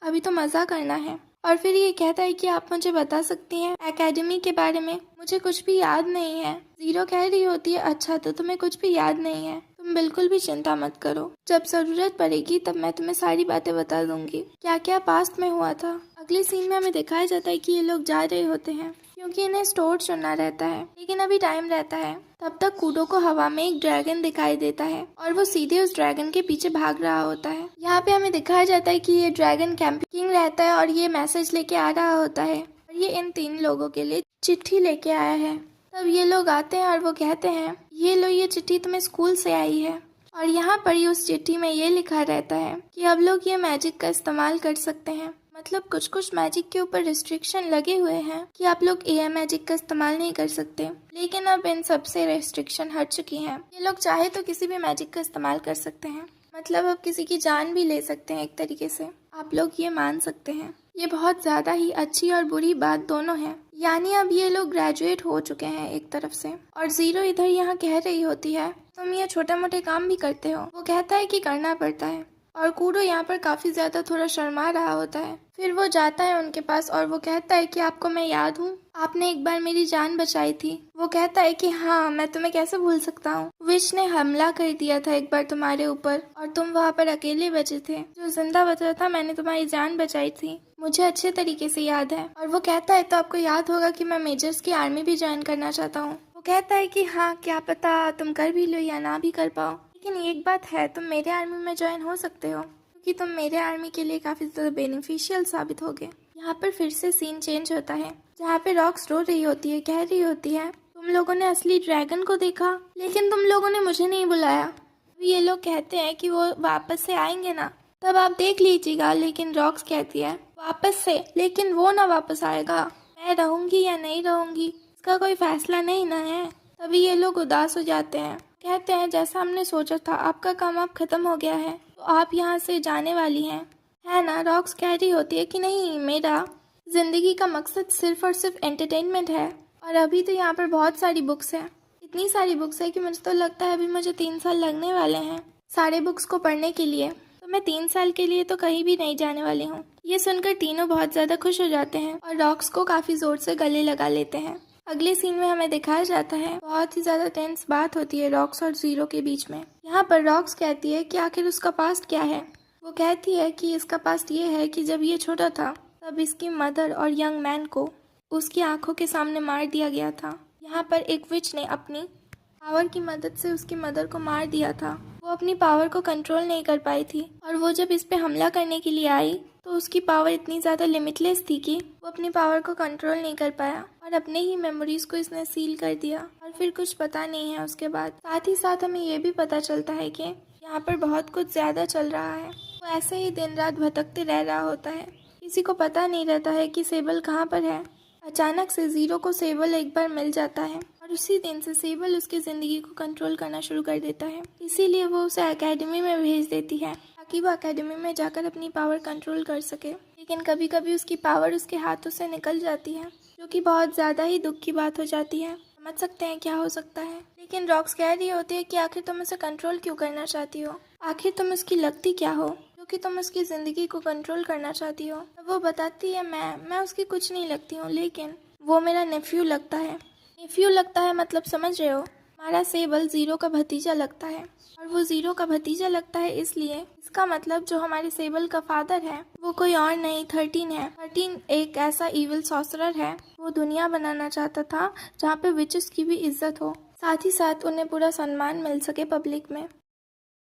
अभी तो मजा करना है। और फिर ये कहता है कि आप मुझे बता सकती हैं एकेडमी के बारे में, मुझे कुछ भी याद नहीं है। जीरो कह रही होती है अच्छा तो तुम्हें कुछ भी याद नहीं है, तुम बिल्कुल भी चिंता मत करो, जब जरूरत पड़ेगी तब मैं तुम्हें सारी बातें बता दूंगी क्या क्या पास्ट में हुआ था। अगले सीन में हमें दिखाया जाता है कि ये लोग जा रहे होते हैं क्योंकि इन्हें स्टोर चुनना रहता है, लेकिन अभी टाइम रहता है। तब तक कूडो को हवा में एक ड्रैगन दिखाई देता है और वो सीधे उस ड्रैगन के पीछे भाग रहा होता है। यहाँ पे हमें दिखाया जाता है कि ये ड्रैगन कैंपिंग रहता है और ये मैसेज लेके आ रहा होता है और ये इन 3 लोगों के लिए चिट्ठी लेके आया है। तब ये लोग आते हैं और वो कहते हैं ये लो, ये चिट्ठी तुम्हें स्कूल से आई है। और यहाँ पर ही उस चिट्ठी में ये लिखा रहता है कि अब लोग ये मैजिक का इस्तेमाल कर सकते हैं। मतलब कुछ कुछ मैजिक के ऊपर रिस्ट्रिक्शन लगे हुए हैं कि आप लोग एआई मैजिक का इस्तेमाल नहीं कर सकते, लेकिन अब इन सब से रिस्ट्रिक्शन हट चुकी हैं। ये लोग चाहे तो किसी भी मैजिक का इस्तेमाल कर सकते हैं, मतलब अब किसी की जान भी ले सकते हैं एक तरीके से, आप लोग ये मान सकते हैं। ये बहुत ज्यादा ही अच्छी और बुरी बात दोनों है। यानी अब ये लोग ग्रेजुएट हो चुके हैं एक तरफ से। और जीरो इधर यहाँ कह रही होती है तुम ये छोटे मोटे काम भी करते हो, वो कहता है कि करना पड़ता है। और कूडो यहाँ पर काफी ज्यादा थोड़ा शर्मा रहा होता है। फिर वो जाता है उनके पास और वो कहता है कि आपको मैं याद हूँ, आपने एक बार मेरी जान बचाई थी। वो कहता है कि हाँ, मैं तुम्हें कैसे भूल सकता हूँ, विश ने हमला कर दिया था एक बार तुम्हारे ऊपर और तुम वहाँ पर अकेले बचे थे। जो जिंदा बचा था मैंने तुम्हारी जान बचाई थी, मुझे अच्छे तरीके से याद है। और वो कहता है तो आपको याद होगा कि मैं मेजर्स की आर्मी भी ज्वाइन करना चाहता हूँ। वो कहता है कि हाँ, क्या पता तुम कर भी लो या ना भी कर पाओ, लेकिन एक बात है, तुम मेरे आर्मी में ज्वाइन हो सकते हो क्योंकि तुम मेरे आर्मी के लिए काफी ज्यादा बेनिफिशियल साबित होगे। यहाँ पर फिर से सीन चेंज होता है जहाँ पे रॉक्स रो रही होती है, कह रही होती है तुम लोगों ने असली ड्रैगन को देखा, लेकिन तुम लोगों ने मुझे नहीं बुलाया। अभी ये लोग कहते हैं कि वो वापस से आएंगे ना, तब आप देख लीजिएगा। लेकिन रॉक्स कहती है वापस से, लेकिन वो ना वापस आएगा, मैं रहूंगी या नहीं रहूंगी इसका कोई फैसला नहीं ना है। तभी ये लोग उदास हो जाते हैं, कहते हैं जैसा हमने सोचा था आपका काम अब खत्म हो गया है, तो आप यहाँ से जाने वाली हैं, है ना। रॉक्स कह रही होती है कि नहीं, मेरा जिंदगी का मकसद सिर्फ और सिर्फ एंटरटेनमेंट है। और अभी तो यहाँ पर बहुत सारी बुक्स हैं, इतनी सारी बुक्स है कि मुझे तो लगता है अभी मुझे 3 साल लगने वाले हैं सारे बुक्स को पढ़ने के लिए, तो मैं 3 साल के लिए तो कहीं भी नहीं जाने वाली हूँ। ये सुनकर तीनों बहुत ज्यादा खुश हो जाते हैं और रॉक्स को काफी जोर से गले लगा लेते हैं। अगले सीन में हमें दिखाया जाता है बहुत ही ज्यादा टेंस बात होती है रॉक्स और जीरो के बीच में। यहाँ पर रॉक्स कहती है कि आखिर उसका पास्ट क्या है। वो कहती है कि इसका पास्ट ये है कि जब ये छोटा था तब इसकी मदर और यंग मैन को उसकी आंखों के सामने मार दिया गया था। यहाँ पर एक विच ने अपनी पावर की मदद से उसकी मदर को मार दिया था। वो अपनी पावर को कंट्रोल नहीं कर पाई थी और वो जब इस पे हमला करने के लिए आई तो उसकी पावर इतनी ज़्यादा लिमिटलेस थी कि वो अपनी पावर को कंट्रोल नहीं कर पाया और अपने ही मेमोरीज को इसने सील कर दिया और फिर कुछ पता नहीं है उसके बाद। साथ ही साथ हमें ये भी पता चलता है कि यहाँ पर बहुत कुछ ज़्यादा चल रहा है। वो ऐसे ही दिन रात भटकते रह रहा होता है, किसी को पता नहीं रहता है कि सेबल कहाँ पर है। अचानक से जीरो को सेबल एक बार मिल जाता है और उसी दिन से सेबल उसकी ज़िंदगी को कंट्रोल करना शुरू कर देता है। इसीलिए वो उसे एकेडमी में भेज देती है ताकि वो एकेडमी में जाकर अपनी पावर कंट्रोल कर सके। लेकिन कभी कभी उसकी पावर उसके हाथों से निकल जाती है, जो कि बहुत ज़्यादा ही दुख की बात हो जाती है। समझ सकते हैं क्या हो सकता है। लेकिन रॉक्स कह रही होती है कि आखिर तुम उसे कंट्रोल क्यों करना चाहती हो, आखिर तुम उसकी लगती क्या हो जो कि तुम उसकी ज़िंदगी को कंट्रोल करना चाहती हो। तो वो बताती है मैं उसकी कुछ नहीं लगती हूँ, लेकिन वो मेरा नेफ्यू लगता है। नेफ्यू लगता है मतलब समझ रहे हो, हमारा सेबल जीरो का भतीजा लगता है और वो जीरो का भतीजा लगता है इसलिए इसका मतलब जो हमारे सेबल का फादर है वो कोई और नहीं 13 है। 13 एक ऐसा इविल सॉर्सरर है, वो दुनिया बनाना चाहता था जहाँ पे विचेस की भी इज्जत हो। साथ ही साथ उन्हें पूरा सम्मान मिल सके पब्लिक में।